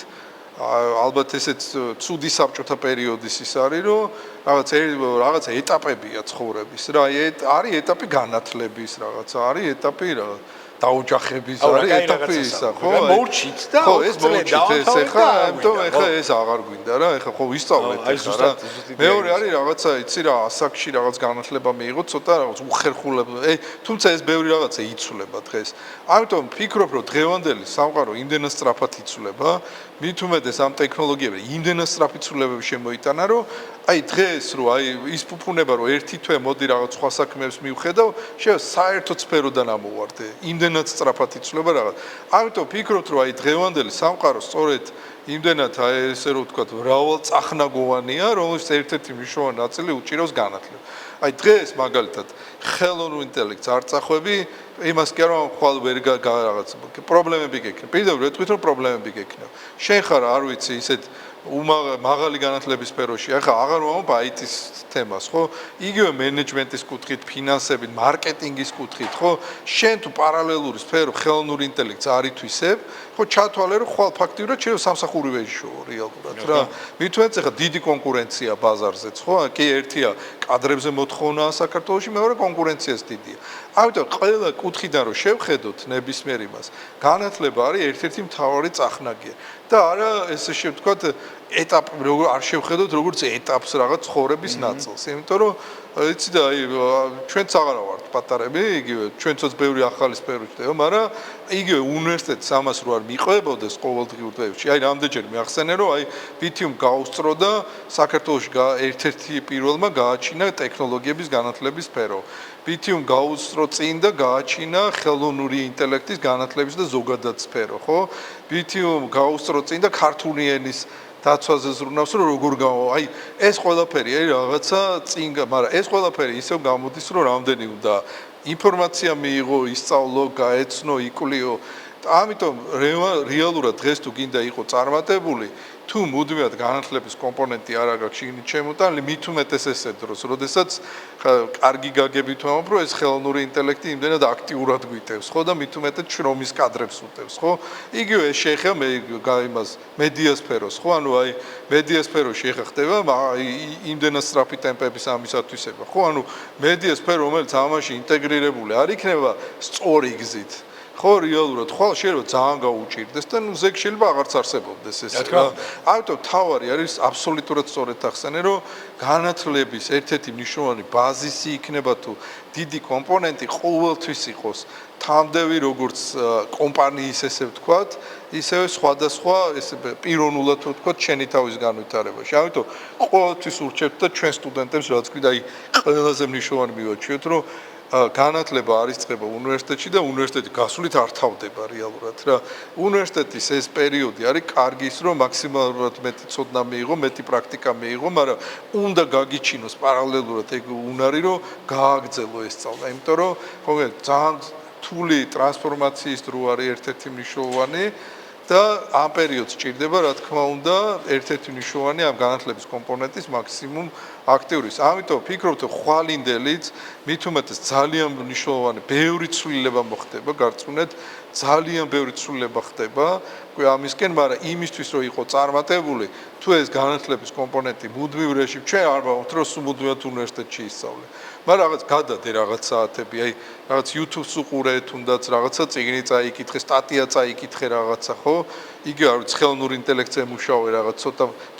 ალბათ ესეც ცუდი საბჭოთა პერიოდის ის არის, რომ რაღაცა ეტაპებია ცხოვრების რა. არის ეტაპი განათლების რაღაცა, არის ეტაპი დაოჯახების არის ეტაპი ისა, ხო? მოურჩით და ეს ეს აღარ გვინდა რა, ეხლა ხო ვისწავლეთ ეს რა. მეორე არის რაღაცა, იცი რა, ასაკში რაღაც განათლება მიიღო, ცოტა რაღაც უხერხულება. თუმცა ეს ბევრი რაღაცა იცვლება დღეს. ამიტომ ვფიქრობ, რომ დღევანდელი სამყარო იმდენად სწრაფად იცვლება, მით უმეტეს ამ ტექნოლოგიები იმდენად სწრაფი ცვლილებები შემოიტანა, რომ აი დღეს რო აი ის ფუფუნება რომ ერთი თვე მოდი რაღაც სხვა საქმეებს მივხედავ, საერთოდ სფეროდან ამოვარდე. იმდენად სწრაფად იცვლება რაღაც. ამიტომ ვფიქრობ, რომ აი დღევანდელი სამყარო სწორედ იმდენად აი ესე რომ ვთქვათ, მრავალწახნაგოვანია, რომელიც ერთ-ერთი მნიშვნელოვანი ნაწილი უჭირავს განათლებას. აი დღეს მაგალითად ხელოვნურ ინტელექტს არ წახვები, იმას კი არა ხვალ ვერ რაღაც პრობლემები გექნება. პირდაპირ ვეთქვით რომ პრობლემები გექნება. შენ ხარ არ ვიცი ისეთ მაღალი განათლების სფეროში, ახლა აღარ ვამბობ IT-ის თემას, ხო? იგივე მენეჯმენტის კუთხით, ფინანსებით, მარკეტინგის კუთხით, ხო? შენ თუ პარალელური სფერო ხელოვნურ ინტელექტს არ ითვისებ, ხო, ჩათვალე რომ ხვალ ფაქტიურად შეიძლება სამსახური ვეშოო რეალურად რა. მით უმეტეს ახლა დიდი კონკურენცია ბაზარზეც, ხო? კი ერთია კადრებზე მოთხოვნაა საქართველოში, მეორე კონკურენციაც დიდია. ამიტომ ყველა კუთხიდან რომ შევხედოთ ნებისმიერ იმას, განათლება არის ერთ-ერთი მთავარი წახნაგია. და არა ესე შევთქვათ ეტაპ როგორ არ შევხედოთ როგორც ეტაპს რაღაც ცხოვრების ნაწილს. იმიტომ რომ იცი და აი ჩვენც აღარა ვართ პატარები, იგივე ჩვენც ბევრი ახალი სფერო ჩდება, მაგრამ იგივე უნივერსიტეტს ამას რო არ მიყვებოდეს ყოველდღიურ დღეებში. აი რამდენჯერ მეახსენე რომ აი ბითიუმ გაუსწრო და საქართველოში ერთ-ერთი პირველმა გააჩინა ტექნოლოგიების განათლების სფერო. ბითიუმ გაუსწრო წინ და გააჩინა ხელოვნური ინტელექტის განათლების და ზოგადად სფერო, ხო? ბითიუმ გაუსწრო წინ და ქართული ენის დაცვაზე ზრუნავს რომ როგორ აი ეს ყველაფერი აი რაღაცა წინ, მაგრამ ეს ყველაფერი ისევ გამოდის რომ რამდენი უნდა ინფორმაცია მიიღო, ისწავლო, გაეცნო, იკლიო. ამიტომ რეალურად დღეს თუ გინდა იყო წარმატებული, თუ მუდმივად განათლების კომპონენტი არ აქვს შიგნით შემოტანილი, მით უმეტეს ესე დროს, როდესაც კარგი გაგებით ვამბობ, რომ ეს ხელოვნური ინტელექტი იმდენად აქტიურად გვიტევს, ხო და მით უმეტეს შრომის კადრებს უტევს, ხო? იგივე ეს შეეხება იმას მედია სფეროს, ხო? ანუ აი მედია სფეროში ეხა ხდება იმდენად სწრაფი ტემპების ამისათვისება, ხო? ანუ მედია სფერო, რომელიც ამაში ინტეგრირებული არ იქნება სწორი გზით. ხო რეალურად ხვალ შეიძლება ძალიან გაუჭირდეს და ზეგ შეიძლება აღარც არსებობდეს ეს რა. ამიტომ თავარი არის აბსოლუტურად სწორედ ახსენე რომ განათლების ერთ-ერთი მნიშვნელოვანი ბაზისი იქნება თუ დიდი კომპონენტი ყოველთვის იყოს თამდევი როგორც კომპანიის ესე ვთქვათ, ისევე სხვადასხვა ესე პიროვნულად ვთქვათ შენი თავის განვითარებაში. ამიტომ ყოველთვის ურჩევთ და ჩვენ სტუდენტებს რაც კიდე აი ყველაზე მნიშვნელოვანი მივაჩვიოთ რომ განათლება არის წება უნივერსიტეტში და უნივერსიტეტი გასულით არ თავდება რეალურად რა. უნივერსიტეტის ეს პერიოდი არის კარგი ის რომ მაქსიმალურად მეტი ცოდნა მიიღო, მეტი პრაქტიკა მიიღო, მაგრამ უნდა გაგიჩინოს პარალელურად ეგ უნარი რომ გააგრძელო ეს სწავლა. იმიტომ რომ კონკრეტულად ძალიან რთული ტრანსფორმაციის დრო არის ერთ-ერთი მნიშვნელოვანი და ამ პერიოდს ჭირდება რა თქმა უნდა ერთ-ერთი მნიშვნელოვანი ამ განათლების კომპონენტის მაქსიმუმ აქტიურის. ამიტომ ვფიქრობ რომ ხვალინდელიც მით უმეტეს ძალიან მნიშვნელოვანი ბევრი ცვლილება მოხდება გარწმუნეთ ძალიან ბევრი ცვლილება ხდება ამისკენ, მაგრამ იმისთვის რომ იყო წარმატებული თუ ეს განათლების კომპონენტი მუდმივ რეჟიმში ჩვენ არ ვაუთ რომ მუდმივად უნივერსიტეტში ისწავლე. მაგრამ რაღაც გადადე რაღაც საათები, აი რაღაც YouTube-ს უყურე, თუნდაც რაღაცა წიგნი წაიკითხე, სტატია წაიკითხე რაღაცა, ხო? იგივე არ ვიცი ხელოვნურ ინტელექტზე მუშაობ რაღაც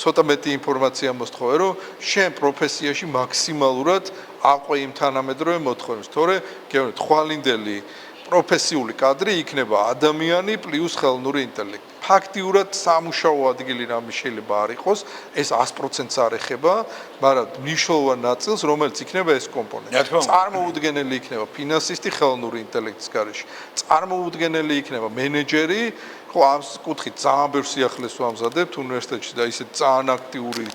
ცოტა მეტი ინფორმაცია მოსთხოვე, რომ შენ პროფესიაში მაქსიმალურად აყვე იმ თანამედროვე მოთხოვნებს. თორე გეუბნებით, ხვალინდელი პროფესიული კადრი იქნება ადამიანი პლუს ხელოვნური ინტელექტი. ფაქტიურად სამუშაო ადგილი რამე შეიძლება არ იყოს, ეს 100%-ს არ ეხება, მაგრამ მნიშვნელოვან ნაწილს, რომელიც იქნება ეს კომპონენტი. წარმოუდგენელი იქნება ფინანსისტი ხელოვნური ინტელექტის გარეშე. წარმოუდგენელი იქნება მენეჯერი, ხო ამ კუთხით ძალიან ბევრ სიახლეს ვამზადებთ უნივერსიტეტში და ისე ძალიან აქტიური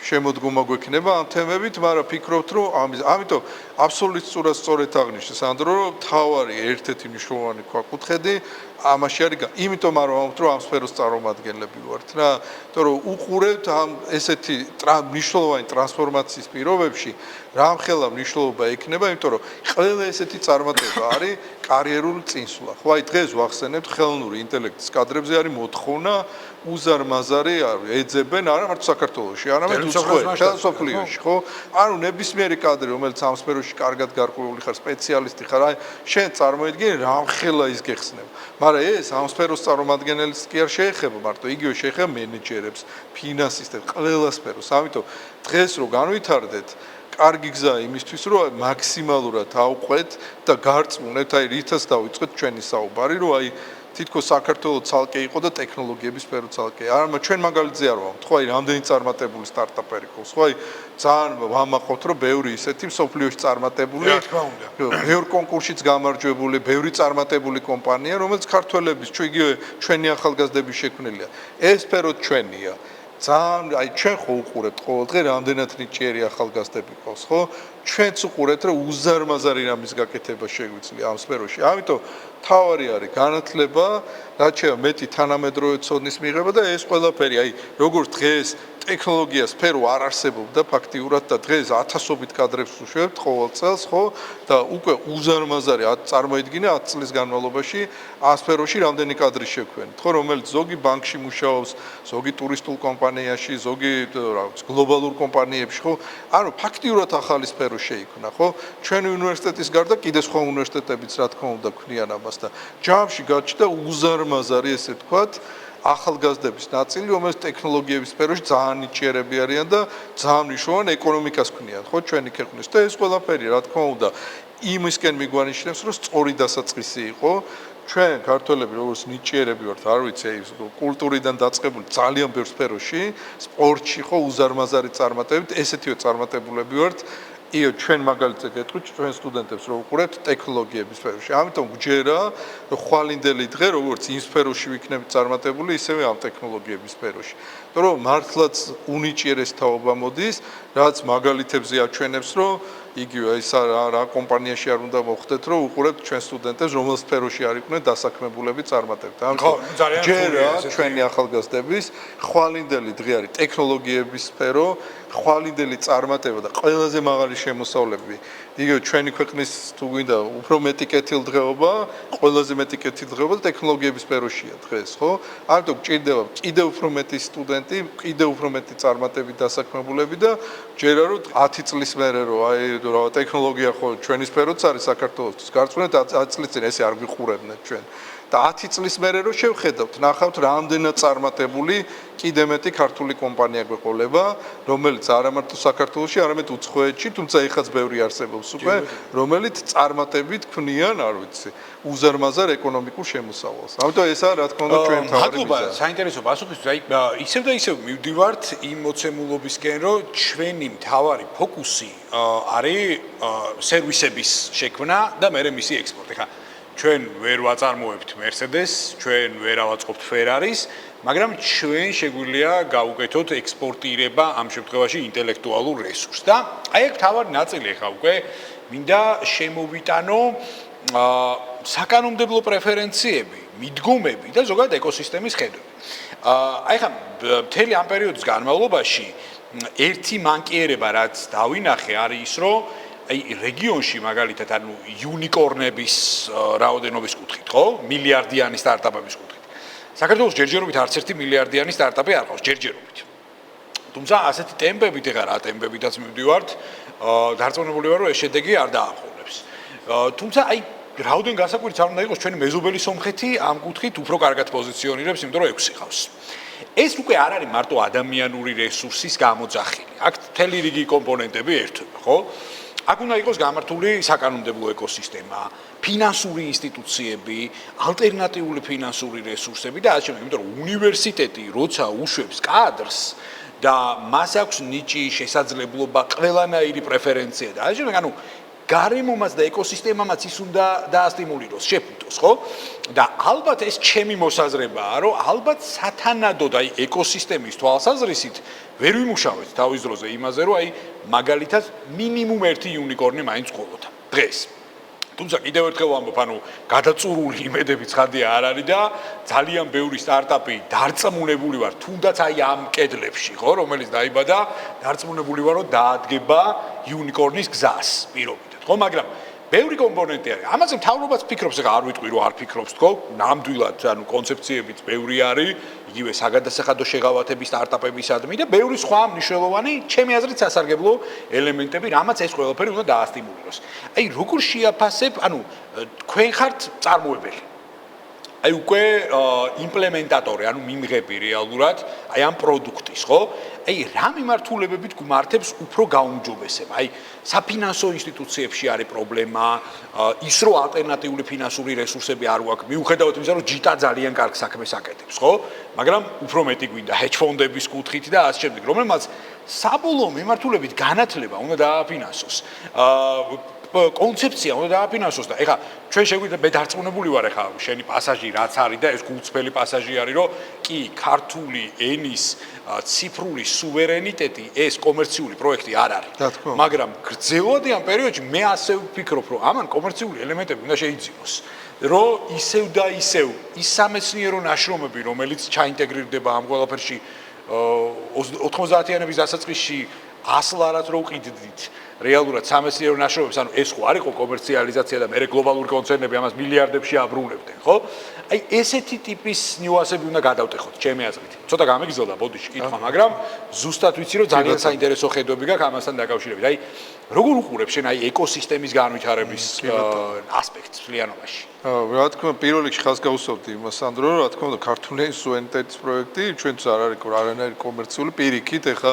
შემოდგომა გვექნება ამ თემებით, მაგრამ ფიქრობთ, რომ ამიტომ აბსოლუტურად სწორად აღნიშნე სანდრო, რომ თავარი ერთ-ერთი მნიშვნელოვანი ქვაკუთხედი ამაში არის, იმიტომ არ ვამბობთ, რომ ამ სფეროს წარმომადგენლები ვართ რა, იმიტომ რომ უყურებთ ამ ესეთი მნიშვნელოვანი ტრანსფორმაციის პირობებში, რამხელა მნიშვნელობა ექნება, იმიტომ რომ ყველა ესეთი წარმატება არის კარიერული წინსვლა. ხო, აი დღეს ვახსენებთ ხელოვნური ინტელექტის კადრებზე არის მოთხოვნა უზარმაზარი ეძებენ არა მარტო საქართველოში, არამედ უცხოეთში, სოფლიოში, ხო? ანუ ნებისმიერი კადრი, რომელიც ამ სფეროში კარგად გარკვეული ხარ, სპეციალისტი ხარ, აი შენ წარმოიდგინე რამხელა ის გეხსნება. მაგრამ ეს ამ სფეროს წარმომადგენელს კი არ შეეხება მარტო, იგივე შეეხება მენეჯერებს, ფინანსისტებს, ყველა სფეროს. ამიტომ დღეს რო განვითარდეთ კარგი გზა იმისთვის, რომ მაქსიმალურად ავყვეთ და გარწმუნეთ, აი რითაც დავიწყეთ ჩვენი საუბარი, რომ აი თითქოს საქართველოს ცალკე იყო და ტექნოლოგიების სფერო ცალკე. არა, ჩვენ მაგალითზე არ ვამბობთ, ხო, აი რამდენი წარმატებული სტარტაპერი ყავს, ხო, აი ძალიან ვამაყობთ, რომ ბევრი ისეთი სოფლიოში წარმატებული, ბევრ კონკურსშიც გამარჯვებული, ბევრი წარმატებული კომპანია, რომელიც ქართველების, ჩვენი ახალგაზრდების შექმნილია. ეს სფერო ჩვენია. ძალიან აი ჩვენ ხო უყურებთ ყოველდღე რამდენად ნიჭიერი ახალგაზრდები ყავს, ხო? ჩვენც უყურებთ, რომ უზარმაზარი რამის გაკეთება შეგვიძლია ამ სფეროში. ამიტომ თავარი არის განათლება, რაც შევა მეტი თანამედროვე ცოდნის მიღება და ეს ყველაფერი, აი როგორც დღეს ტექნოლოგია სფერო არ არსებობდა ფაქტიურად და დღეს ათასობით კადრებს უშვებთ ყოველ წელს, ხო? და უკვე უზარმაზარი წარმოიდგინე 10 წლის განმავლობაში ამ სფეროში რამდენი კადრი შექმნით, ხო, რომელიც ზოგი ბანკში მუშაობს, ზოგი ტურისტულ კომპანიაში, ზოგი რა ვიცი, გლობალურ კომპანიებში, ხო? ანუ ფაქტიურად ახალი სფერო შეიქმნა, ხო? ჩვენი უნივერსიტეტის გარდა კიდე სხვა უნივერსიტეტებიც რა თქმა უნდა ქმნიან ამას და ჯამში გაჩნდა უზარმაზარი ესე ვთქვათ ახალგაზრდების ნაწილი, რომელიც ტექნოლოგიების სფეროში ძალიან ნიჭიერები არიან და ძალიან მნიშვნელოვან ეკონომიკას ქმნიან, ხო, ჩვენი ქვეყნის და ეს ყველაფერი რა თქმა უნდა იმისკენ მიგვანიშნებს, რომ სწორი დასაწყისი იყო. ჩვენ ქართველები როგორც ნიჭიერები ვართ, არ ვიცი, კულტურიდან დაწყებული ძალიან ბევრ სფეროში, სპორტში ხო უზარმაზარი წარმატებით, ესეთივე წარმატებულები ვართ. იო ჩვენ მაგალითზე გეტყვით ჩვენ სტუდენტებს რომ უყურებთ ტექნოლოგიების სფეროში. ამიტომ გჯერა რომ ხვალინდელი დღე როგორც იმ სფეროში ვიქნებით წარმატებული, ისევე ამ ტექნოლოგიების სფეროში. იმიტომ რომ მართლაც უნიჭიერეს თაობა მოდის, რაც მაგალითებზე აჩვენებს, რომ იგივე ის რა კომპანიაში არ უნდა მოხდეთ, რომ უყურებთ ჩვენ სტუდენტებს, რომელ სფეროში არ იყვნენ დასაქმებულები წარმატებით. ამიტომ ჯერა ჩვენი ახალგაზრდების ხვალინდელი დღე არის ტექნოლოგიების სფერო, ხვალინდელი წარმატება და ყველაზე მაღალი შემოსავლები. იგივე ჩვენი ქვეყნის თუ გვინდა უფრო მეტი კეთილდღეობა, ყველაზე მეტი კეთილდღეობა ტექნოლოგიების სფეროშია დღეს, ხო? ამიტომ გჭირდება კიდევ უფრო მეტი სტუდენტი, კიდევ უფრო მეტი წარმატებით დასაქმებულები და ჯერა რომ 10 წლის მერე რომ აი რა ტექნოლოგია ხო ჩვენი სფეროც არის საქართველოსთვის. გარწმუნეთ 10 წლის წინ ესე არ გვიყურებდნენ ჩვენ. და 10 წლის მერე რომ შევხედავთ, ნახავთ რამდენად წარმატებული კიდე მეტი ქართული კომპანია გვეყოლება, რომელიც არა მარტო საქართველოში, არამედ უცხოეთში, თუმცა ეხაც ბევრი არსებობს უკვე, რომელიც წარმატებით ქმნიან, არ ვიცი, უზარმაზარ ეკონომიკურ შემოსავალს. ამიტომ ეს არა რა თქმა უნდა ჩვენ თავი. მადლობა, საინტერესო პასუხისთვის. აი ისევ და ისევ მივდივართ იმ მოცემულობისკენ, რომ ჩვენი მთავარი ფოკუსი არის სერვისების შექმნა და მერე მისი ექსპორტი. ხა ჩვენ ვერ ვაწარმოებთ Mercedes, ჩვენ ვერ ავაწყობთ Ferraris, მაგრამ ჩვენ შეგვიძლია გავუკეთოთ ექსპორტირება ამ შემთხვევაში ინტელექტუალურ რესურსს და აი აქ თავარი ნაწილი ხა უკვე მინდა შემოვიტანო საკანონმდებლო პრეფერენციები, მიდგომები და ზოგადად ეკოსისტემის ხედვები. აი ხა მთელი ამ პერიოდის განმავლობაში ერთი მანკიერება რაც დავინახე არის ის, რომ აი რეგიონში მაგალითად ანუ იუნიკორნების რაოდენობის კუთხით, ხო? მილიარდიანი სტარტაპების კუთხით. საქართველოს ჯერჯერობით არც ერთი მილიარდიანი სტარტაპი არ ყავს ჯერჯერობით. თუმცა ასეთი ტემპებით ეხა რა ტემპებითაც მივდივართ, დარწმუნებული ვარ რომ ეს შედეგი არ დააყოლებს. თუმცა აი რაოდენ გასაკვირიც არ უნდა იყოს ჩვენი მეზობელი სომხეთი ამ კუთხით უფრო კარგად პოზიციონირებს, იმიტომ რომ 6 ყავს. ეს უკვე არ არის მარტო ადამიანური რესურსის გამოძახილი. აქ მთელი რიგი კომპონენტები ერთვება, ხო? აქ უნდა იყოს გამართული საკანონმდებლო ეკოსისტემა, ფინანსური ინსტიტუციები, ალტერნატიული ფინანსური რესურსები და ასე შემდეგ, იმიტომ რომ უნივერსიტეტი როცა უშვებს კადრს და მას აქვს ნიჭი, შესაძლებლობა, ყველანაირი პრეფერენცია და ასე შემდეგ, ანუ გარემომაც და ეკოსისტემამაც ის უნდა დაასტიმულიროს, შეფუთოს, ხო? და ალბათ ეს ჩემი მოსაზრებაა, რომ ალბათ სათანადოდ აი ეკოსისტემის თვალსაზრისით ვერ ვიმუშავეთ თავის დროზე იმაზე, რომ აი მაგალითად მინიმუმ ერთი იუნიკორნი მაინც ყოლოდა დღეს. თუმცა კიდევ ერთხელ ვამბობ, ანუ გადაწურული იმედები ცხადია არ არის და ძალიან ბევრი სტარტაპი დარწმუნებული ვარ, თუნდაც აი ამ კედლებში, ხო, რომელიც დაიბადა, დარწმუნებული ვარ, რომ დაადგება იუნიკორნის გზას პირობითად. ხო, მაგრამ ბევრი კომპონენტი არის. ამაზე მთავრობაც ფიქრობს, ეხლა არ ვიტყვი, რომ არ ფიქრობს თქო, ნამდვილად, ანუ კონცეფციებიც ბევრი არის, იგივე საგადასახადო შეღავათების სტარტაპებისადმი და ბევრი სხვა მნიშვნელოვანი, ჩემი აზრით სასარგებლო ელემენტები, რამაც ეს ყველაფერი უნდა დაასტიმულიროს. აი, როგორ შეაფასებ, ანუ თქვენ ხართ წარმოებელი. აი უკვე იმპლემენტატორი, ანუ მიმღები რეალურად აი ამ პროდუქტის, ხო? აი რა მიმართულებებით გმართებს უფრო გაუმჯობესება? აი საფინანსო ინსტიტუციებში არის პრობლემა, ის რომ ალტერნატიული ფინანსური რესურსები არ გვაქვს, მიუხედავად იმისა, რომ ჯიტა ძალიან კარგ საქმეს აკეთებს, ხო? მაგრამ უფრო მეტი გვინდა hedge ფონდების კუთხით და ასე შემდეგ, რომელმაც საბოლოო მიმართულებით განათლება უნდა დააფინანსოს. კონცეფცია უნდა დააფინანსოს და ეხლა ჩვენ შეგვიძლია მე დარწმუნებული ვარ ეხლა შენი პასაჟი რაც არის და ეს გულწრფელი პასაჟი არის რომ კი ქართული ენის ციფრული სუვერენიტეტი ეს კომერციული პროექტი არ არის მაგრამ გრძელვადიან პერიოდში მე ასე ვფიქრობ რომ ამან კომერციული ელემენტები უნდა შეიძინოს რომ ისევ და ისევ ის სამეცნიერო ნაშრომები რომელიც ჩაინტეგრირდება ამ ყველაფერში 90-იანების დასაწყისში 100 ლარად რო ვყიდდით რეალურად სამეცნიერო ნაშრომებს, ანუ ეს ხო არისო კომერციალიზაცია და მე გლობალური კონცერნები ამას მილიარდებში აბრუნებდნენ, ხო? აი ესეთი ტიპის ნიუანსები უნდა გადავტეხოთ, ჩემი აზრით. ცოტა გამიგზელდა ბოდიში კითხვა, მაგრამ ზუსტად ვიცი რომ ძალიან საინტერესო ხედვები გაქვს ამასთან დაკავშირებით. აი როგორ უყურებ შენ აი ეკოსისტემის განვითარების ასპექტს მთლიანობაში? რა თქმა უნდა, პირველ რიგში ხაზს გავუსვამდი იმას, სანდრო, რა თქმა უნდა, ქართული სუვერენიტეტის პროექტი ჩვენც არ არის არანაირი კომერციული პირიქით, ეხა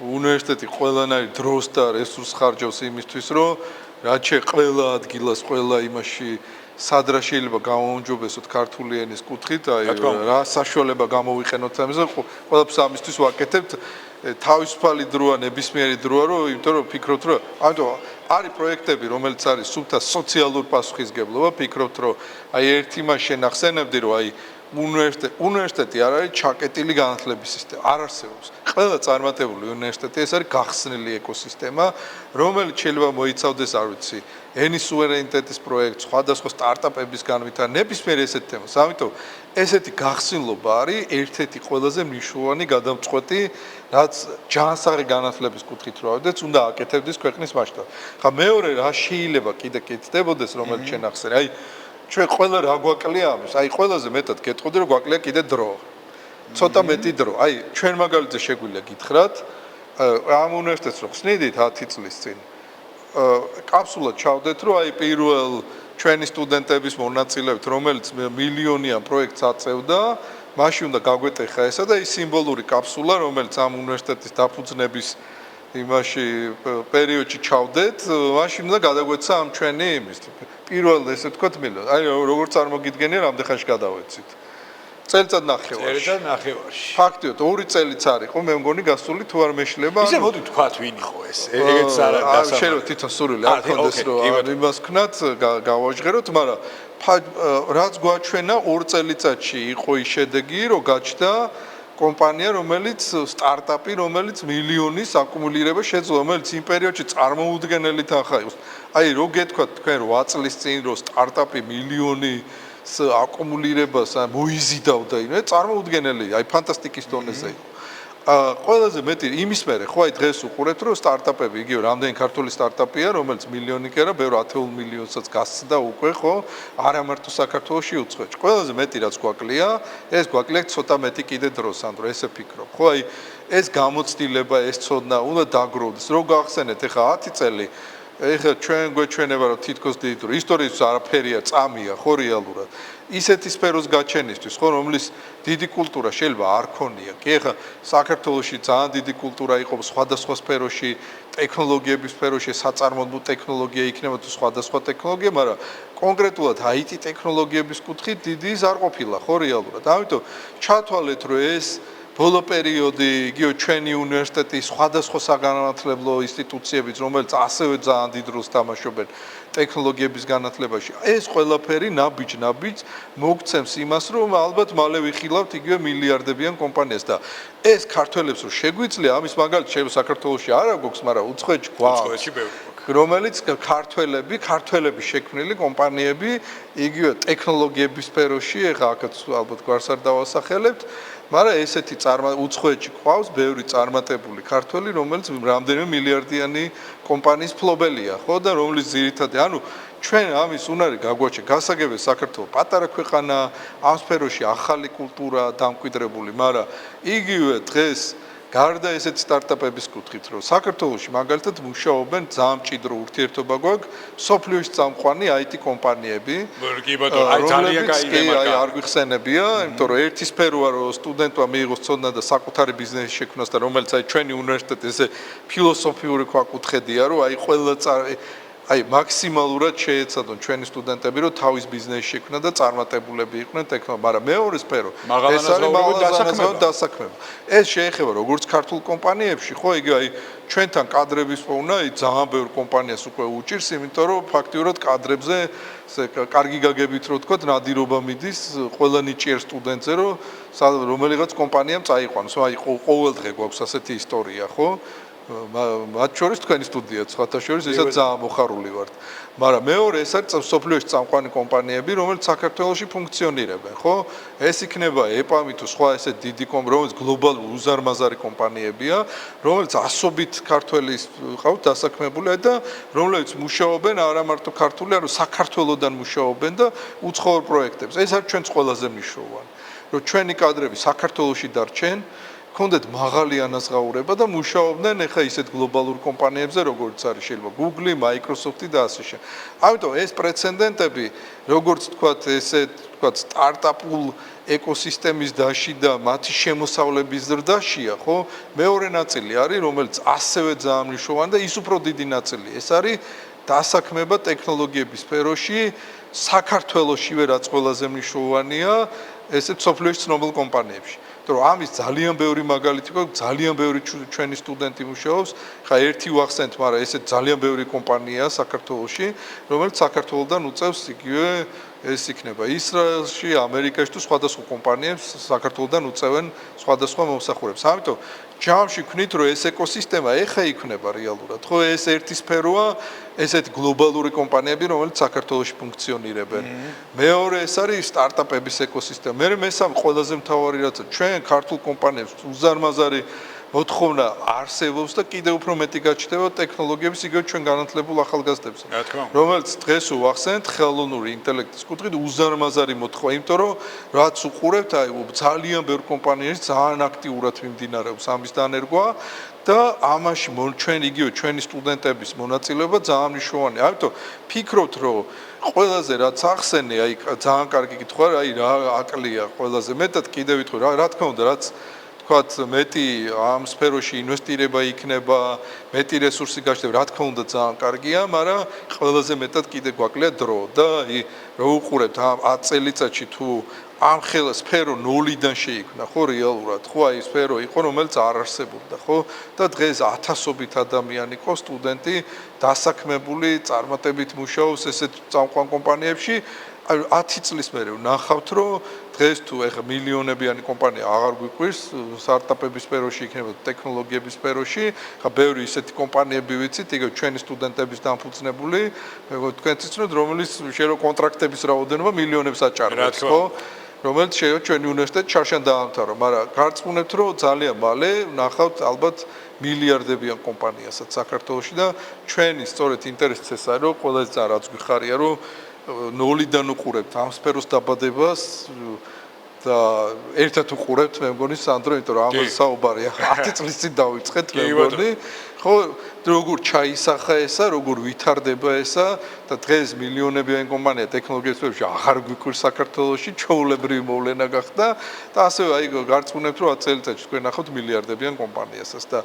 უნივერსიტეტი ყველანაირ დროს და რესურს ხარჯავს იმისთვის, რომ რაც ყველა ადგილას, ყველა იმაში სად რა შეიძლება გამოუმჯობესოთ ქართული ენის კუთხით, აი რა საშუალება გამოვიყენოთ ამაზე, ყველაფერს ამისთვის ვაკეთებთ. თავისუფალი დროა, ნებისმიერი დროა, რომ იმიტომ რომ ფიქრობთ, რომ ამიტომ არის პროექტები, რომელიც არის სულთა სოციალური პასუხისგებლობა, ფიქრობთ, რომ აი ერთი მას შენახსენებდი, რომ აი უნივერსიტეტი არ არის ჩაკეტილი განათლების სისტემა, არ არსებობს. ყველა წარმატებული უნივერსიტეტი ეს არის გახსნილი ეკოსისტემა, რომელიც შეიძლება მოიცავდეს, არ ვიცი, ენის სუვერენიტეტის პროექტს, სხვადასხვა სტარტაპების განვითარება, ნებისმიერ ესეთ თემას. ამიტომ ესეთი გახსნილობა არის ერთ-ერთი ყველაზე მნიშვნელოვანი გადამწყვეტი, რაც ჯანსაღი განათლების კუთხით რო ავიდეთ, უნდა აკეთებდეს ქვეყნის მასშტაბით. ხა მეორე რა შეიძლება კიდე კეთდებოდეს, რომელიც შენახსენე, აი ჩვენ ყველა რა გვაკლია ამის, აი ყველაზე მეტად გეტყოდი რომ გვაკლია კიდე დრო. ცოტა მეტი დრო. აი ჩვენ მაგალითზე შეგვიძლია გითხრათ, ამ უნივერსიტეტს რო ხსნიდით 10 წლის წინ. კაფსულად ჩავდეთ, რომ აი პირველ ჩვენი სტუდენტების მონაწილეობით, რომელიც მილიონიან პროექტს აწევდა, მაშინ უნდა გაგვეტეხა ესა და ის სიმბოლური კაფსულა, რომელიც ამ უნივერსიტეტის დაფუძნების იმაში პერიოდში ჩავდეთ, მაშინ უნდა გადაგვეცა ამ ჩვენი იმის პირველ ესე ვთქვათ მილიონი. აი როგორ წარმოგიდგენია, რამდენ ხანში გადავეცით. წელიწად ნახევარში. ფაქტიოდ 2 წელიც არ იყო, მე მგონი გასული თუ არ მეშლება. ისე მოდი თქვათ ვინ იყო ეს. ეგეც არ არის. შენ თვითონ სურვილი არ ქონდეს რომ იმას ქნათ, გავაჟღეროთ, მაგრამ რაც გვაჩვენა 2 წელიწადში იყო ის შედეგი, რომ გაჩნდა კომპანია, რომელიც სტარტაპი, რომელიც მილიონის აკუმულირება შეძლო, რომელიც იმ პერიოდში წარმოუდგენელი თანხა იყო. აი რო გეთქვათ თქვენ 8 წლის წინ რომ სტარტაპი მილიონის აკუმულირებას მოიზიდავდა, წარმოუდგენელი, აი ფანტასტიკის დონეზე იყო. ყველაზე მეტი იმის მერე, ხო აი დღეს უყურებთ რომ სტარტაპები, იგივე რამდენი ქართული სტარტაპია, რომელიც მილიონი კი არა, ბევრ 10 მილიონსაც გასცდა უკვე, ხო? არა მარტო საქართველოში უცხოეთში. ყველაზე მეტი რაც გვაკლია, ეს გვაკლია ცოტა მეტი კიდე დრო, სანდრო, ესე ფიქრობ. ხო აი ეს გამოცდილება, ეს ცოდნა უნდა დაგროვდეს. რო გახსენეთ, ეხა 10 წელი ეხლა ჩვენ გვეჩვენება რომ თითქოს დიდ ისტორიის არაფერია წამია ხო რეალურად ისეთი სფეროს გაჩენისთვის ხო რომლის დიდი კულტურა შეიძლება არ ქონია კი ეხლა საქართველოში ძალიან დიდი კულტურა იყო სხვადასხვა სფეროში ტექნოლოგიების სფეროში საწარმოო ტექნოლოგია იქნება თუ სხვადასხვა ტექნოლოგია მაგრამ კონკრეტულად IT ტექნოლოგიების კუთხით დიდი ის არ ყოფილა ხო რეალურად ამიტომ ჩათვალეთ რომ ეს ბოლო პერიოდი იგივე ჩვენი უნივერსიტეტის სხვადასხვა საგანმანათლებლო ინსტიტუციებიც რომელიც ასევე ძალიან დიდ როლს თამაშობენ ტექნოლოგიების განათლებაში ეს ყველაფერი ნაბიჯ მოგცემს იმას რომ ალბათ მალე ვიხილავთ იგივე მილიარდებიან კომპანიას და ეს ქართველებს რომ შეგვიძლია ამის მაგალითად შეიძლება საქართველოში არა გვაქვს მაგრამ უცხოეთში გვაქვს რომელიც ქართველები შექმნილი კომპანიები იგივე ტექნოლოგიების სფეროში ეხლა აქაც ალბათ გვარს არ დავასახელებთ მაგრამ ესეთი უცხოეთში ყავს ბევრი წარმატებული ქართველი რომელიც რამდენიმე მილიარდიანი კომპანიის ფლობელია ხო და რომლის ძირითადად ანუ ჩვენ ამის უნარი გაგვაჩენ გასაგებია საქართველოს პატარა ქვეყანა ამ სფეროში ახალი კულტურა დამკვიდრებული მაგრამ იგივე დღეს გარდა ესეთ სტარტაპების კუთხით რომ საქართველოში მაგალითად მუშაობენ ძალიან მჭიდრო ურთიერთობა გვაქვს სოფლიოში წამყვანი IT კომპანიები კი ბატონო აი ძალიან კაი რემარკა არ გვიხსენებია იმიტომ რომ ერთი სფეროა რომ სტუდენტმა მიიღოს ცოდნა და საკუთარი ბიზნესი შექმნას და რომელიც აი ჩვენი უნივერსიტეტი ესე ფილოსოფიური ქვაკუთხედია რომ აი ყველა აი მაქსიმალურად შეეცადონ ჩვენი სტუდენტები რომ თავის ბიზნესი შექმნა და წარმატებულები იყვნენ ტექნოლოგიებში, მაგრამ მეორე სფერო ეს არის მაღალგზავნილი დასაქმება. ეს შეეხება როგორც ქართულ კომპანიებში, ხო, იგივე აი ჩვენთან კადრების პოვნა, აი ძალიან ბევრ კომპანიას უკვე უჭირს, იმიტომ რომ ფაქტიურად კადრებზე კარგი გაგებით რო თქვა, ნადირობა მიდის ყველანი ჭირს სტუდენტზე, რომ რომელიღაც კომპანიამ წაიყვანოს. აი ყოველ დღე გვაქვს ასეთი ისტორია, ხო? მათ შორის თქვენი სტუდია სხვათა შორის ესაც ძალიან მოხარული ვართ. მაგრამ მეორე ეს არის სოფლიოში წამყვანი კომპანიები, რომელიც საქართველოში ფუნქციონირებენ, ხო? ეს იქნება EPAM-ი თუ სხვა ესე დიდი რომელიც გლობალური უზარმაზარი კომპანიებია, რომელიც ასობით ქართველის ყავთ დასაქმებული და რომლებიც მუშაობენ არა მარტო ქართული, არამედ საქართველოსდან მუშაობენ და უცხოურ პროექტებზე. ეს არის ჩვენს ყველაზე მნიშვნელოვანი. რომ ჩვენი კადრები საქართველოში დარჩენ კონდეთ მაღალი ანაზღაურება და მუშაობდნენ ეხა ისეთ გლობალურ კომპანიებზე როგორც არის შეიძლება Google, Microsoft და ასე შემდეგ. ამიტომ ეს პრეცედენტები როგორც თქვათ ესეთ თქვათ სტარტაპულ ეკოსისტემის დაში და მათი შემოსავლების ზრდაშია, ხო? მეორე ნაწილი არის რომელიც ასევე ძალიან მნიშვნელოვანი და ის უფრო დიდი ნაწილი. ეს არის დასაქმება ტექნოლოგიების სფეროში საქართველოშივე რაც ყველაზე მნიშვნელოვანია ესეთ სოფლიოში ცნობილ კომპანიებში. რომ ამის ძალიან ბევრი მაგალითი გვაქვს, ძალიან ბევრი ჩვენი სტუდენტი მუშაობს. ხა ერთი ვახსენთ, მაგრამ ესეთ ძალიან ბევრი კომპანიაა საქართველოში, რომელიც საქართველოსდან უწევს იგივე ეს იქნება ისრაელში, ამერიკაში თუ სხვადასხვა კომპანიებს საქართველოსდან უწევენ სხვადასხვა მომსახურებს. ამიტომ ჯამში ვქნით, რომ ეს ეკოსისტემა ეხა იქნება რეალურად. ხო, ეს ერთი სფეროა, ესეთი გლობალური კომპანიები, რომელიც საქართველოში ფუნქციონირებენ. მეორე ეს არის სტარტაპების ეკოსისტემა. მესამე ყველაზე მთავარი რაც ჩვენ ქართულ კომპანიებს უზარმაზარი მოთხოვნა არსებობს და კიდევ უფრო მეტი გაჩნდება ტექნოლოგიების იგივე ჩვენ განათლებულ ახალგაზრდებზე. რომელიც დღეს ვახსენეთ ხელოვნური ინტელექტის კუთხით უზარმაზარი მოთხოვნა, იმიტომ რომ რაც უყურებთ, აი ძალიან ბევრ კომპანიაში ძალიან აქტიურად მიმდინარეობს ამის დანერგვა და ამაში ჩვენ იგივე ჩვენი სტუდენტების მონაწილეობა ძალიან მნიშვნელოვანია. ამიტომ ფიქრობთ, რომ ყველაზე რაც ახსენე, აი ძალიან კარგი კითხვა, აი რა აკლია ყველაზე მეტად კიდევ ვიტყვი რა თქმა უნდა, რაც თქვათ მეტი ამ სფეროში ინვესტირება იქნება, მეტი რესურსი გაჩნდება, რა თქმა უნდა ძალიან კარგია, მაგრამ ყველაზე მეტად კიდე გვაკლია დრო და აი რო უყურებთ ამ 10 წელიწადში თუ ამ სფერო ნოლიდან შეიქმნა, ხო რეალურად, ხო აი სფერო იყო, რომელიც არ არსებობდა, ხო? და დღეს ათასობით ადამიანი იყო სტუდენტი დასაქმებული, წარმატებით მუშაობს ესეთ წამყვან კომპანიებში. აი 10 წლის მერე ვნახავთ, რომ დღეს თუ ეხა მილიონებიანი კომპანია აღარ გვიყვირს სტარტაპების სფეროში იქნება ტექნოლოგიების სფეროში, ხა ბევრი ისეთი კომპანიები ვიცით, იგივე ჩვენი სტუდენტების დამფუძნებული, თქვენც იცნობთ, რომელიც შეიძლება კონტრაქტების რაოდენობა მილიონებს აჭარბებს, ხო? რომელიც შეიძლება ჩვენი უნივერსიტეტი შარშან დაამთავრა, მაგრამ გარწმუნებთ, რომ ძალიან მალე ვნახავთ ალბათ მილიარდებიან კომპანიასაც საქართველოში და ჩვენი სწორედ ინტერესიც ეს არის, რომ ყველაზე ძალიან რაც გვიხარია, რომ ნოლიდან უყურებთ ამ სფეროს დაბადებას და ერთად უყურებთ მე მგონი სანდრო, იმიტომ რომ ამაზე საუბარია 10 წლის წინ დავიწყეთ მე მგონი. ხო, როგორ ჩაისახა ესა, როგორ ვითარდება ესა და დღეს მილიონებიანი კომპანია ტექნოლოგიების სფეროში აღარ გვიკვირს საქართველოში, ჩვეულებრივი მოვლენა გახდა და ასევე აი გარწმუნებთ რომ 10 წელიწადში თქვენ ნახავთ მილიარდებიან კომპანიასაც და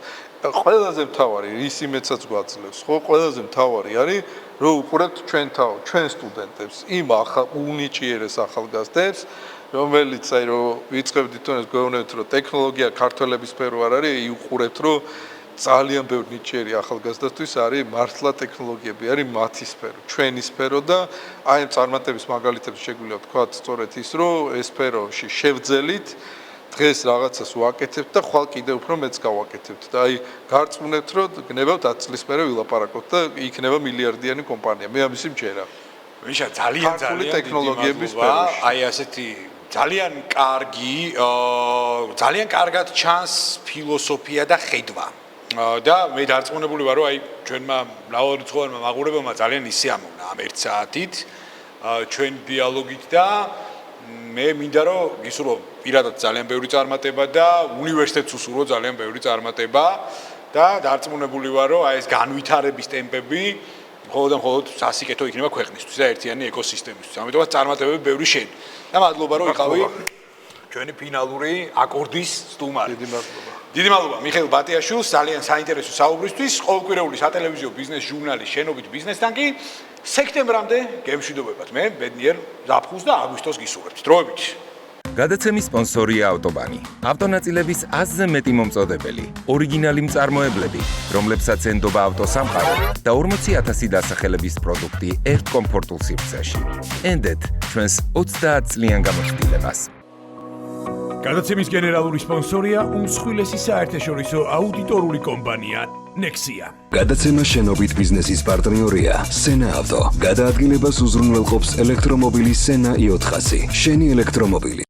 ყველაზე მთავარი ის იმედსაც გვაძლევს, ხო, ყველაზე მთავარი არის რომ უყურებთ ჩვენ სტუდენტებს, იმ უნიჭიერეს ახალგაზრდებს რომელიც აი რომ ვიწყებდით თუნდაც გვეუბნებით რომ ტექნოლოგია ქართველების სფერო არ არის, უყურებთ რომ ძალიან ბევრი ნიჭიერი ახალგაზრდასთვის არის მართლა ტექნოლოგიები, არის მათი სფერო, ჩვენი სფერო და აი ამ წარმატების მაგალითებს შეგვიძლია ვთქვათ სწორედ ის, რომ ეს სფეროში შევძელით დღეს რაღაცას ვაკეთებთ და ხვალ კიდევ უფრო მეც გავაკეთებთ და აი გარწმუნებთ რომ გნებავთ 10 წლის მერე ვილაპარაკოთ და იქნება მილიარდიანი კომპანია. მე ამისი მჯერა. ვიშა ძალიან ტექნოლოგიების სფეროში. აი ასეთი ძალიან კარგი, ძალიან კარგად ჩანს ფილოსოფია და ხედვა. და მე დარწმუნებული ვარ, რომ აი ჩვენმა მრავალრიცხოვანმა მაყურებელმა ძალიან ისიამოვნა ამ 1 საათით ჩვენ დიალოგით და მე მინდა რომ გისურვო პირადად ძალიან ბევრი წარმატება და უნივერსიტეტს უსურვო ძალიან ბევრი წარმატება და დარწმუნებული ვარ, რომ აი ეს განვითარების ტემპები მხოლოდ და მხოლოდ სასიკეთო იქნება ქვეყნისთვის და ერთიანი ეკოსისტემისთვის. ამიტომაც წარმატებები ბევრი შენ. და მადლობა რომ იყავი ჩვენი ფინალური აკორდის სტუმარი. დიდი მადლობა. დიდი მადლობა მიხეილ ბატიაშვილს ძალიან საინტერესო საუბრისთვის. ყოველკვირეული სატელევიზიო ბიზნეს ჟურნალი შენობით ბიზნესთან კი სექტემბრამდე გემშვიდობებათ. მე ბედნიერ ზაფხულს და აგვისტოს გისურვებთ. დროებით. გადაცემის სპონსორია ავტობანი. ავტონაწილების 100-ზე მეტი მომწოდებელი, ორიგინალი მწარმოებლები, რომლებსაც ენდობა ავტოსამყარო და 40,000 დასახელების პროდუქტი ერთ კომფორტულ სივრცეში. ენდეთ ჩვენს 30 წლიან გამოცდილებას. გადაცემის გენერალური სპონსორია უმსხვილესი საერთაშორისო აუდიტორული კომპანია Nexia. გადაცემა შენობით ბიზნესის პარტნიორია Sena Auto. გადაადგილებას უზრუნველყოფს ელექტრომობილი Sena i400. შენი ელექტრომობილი.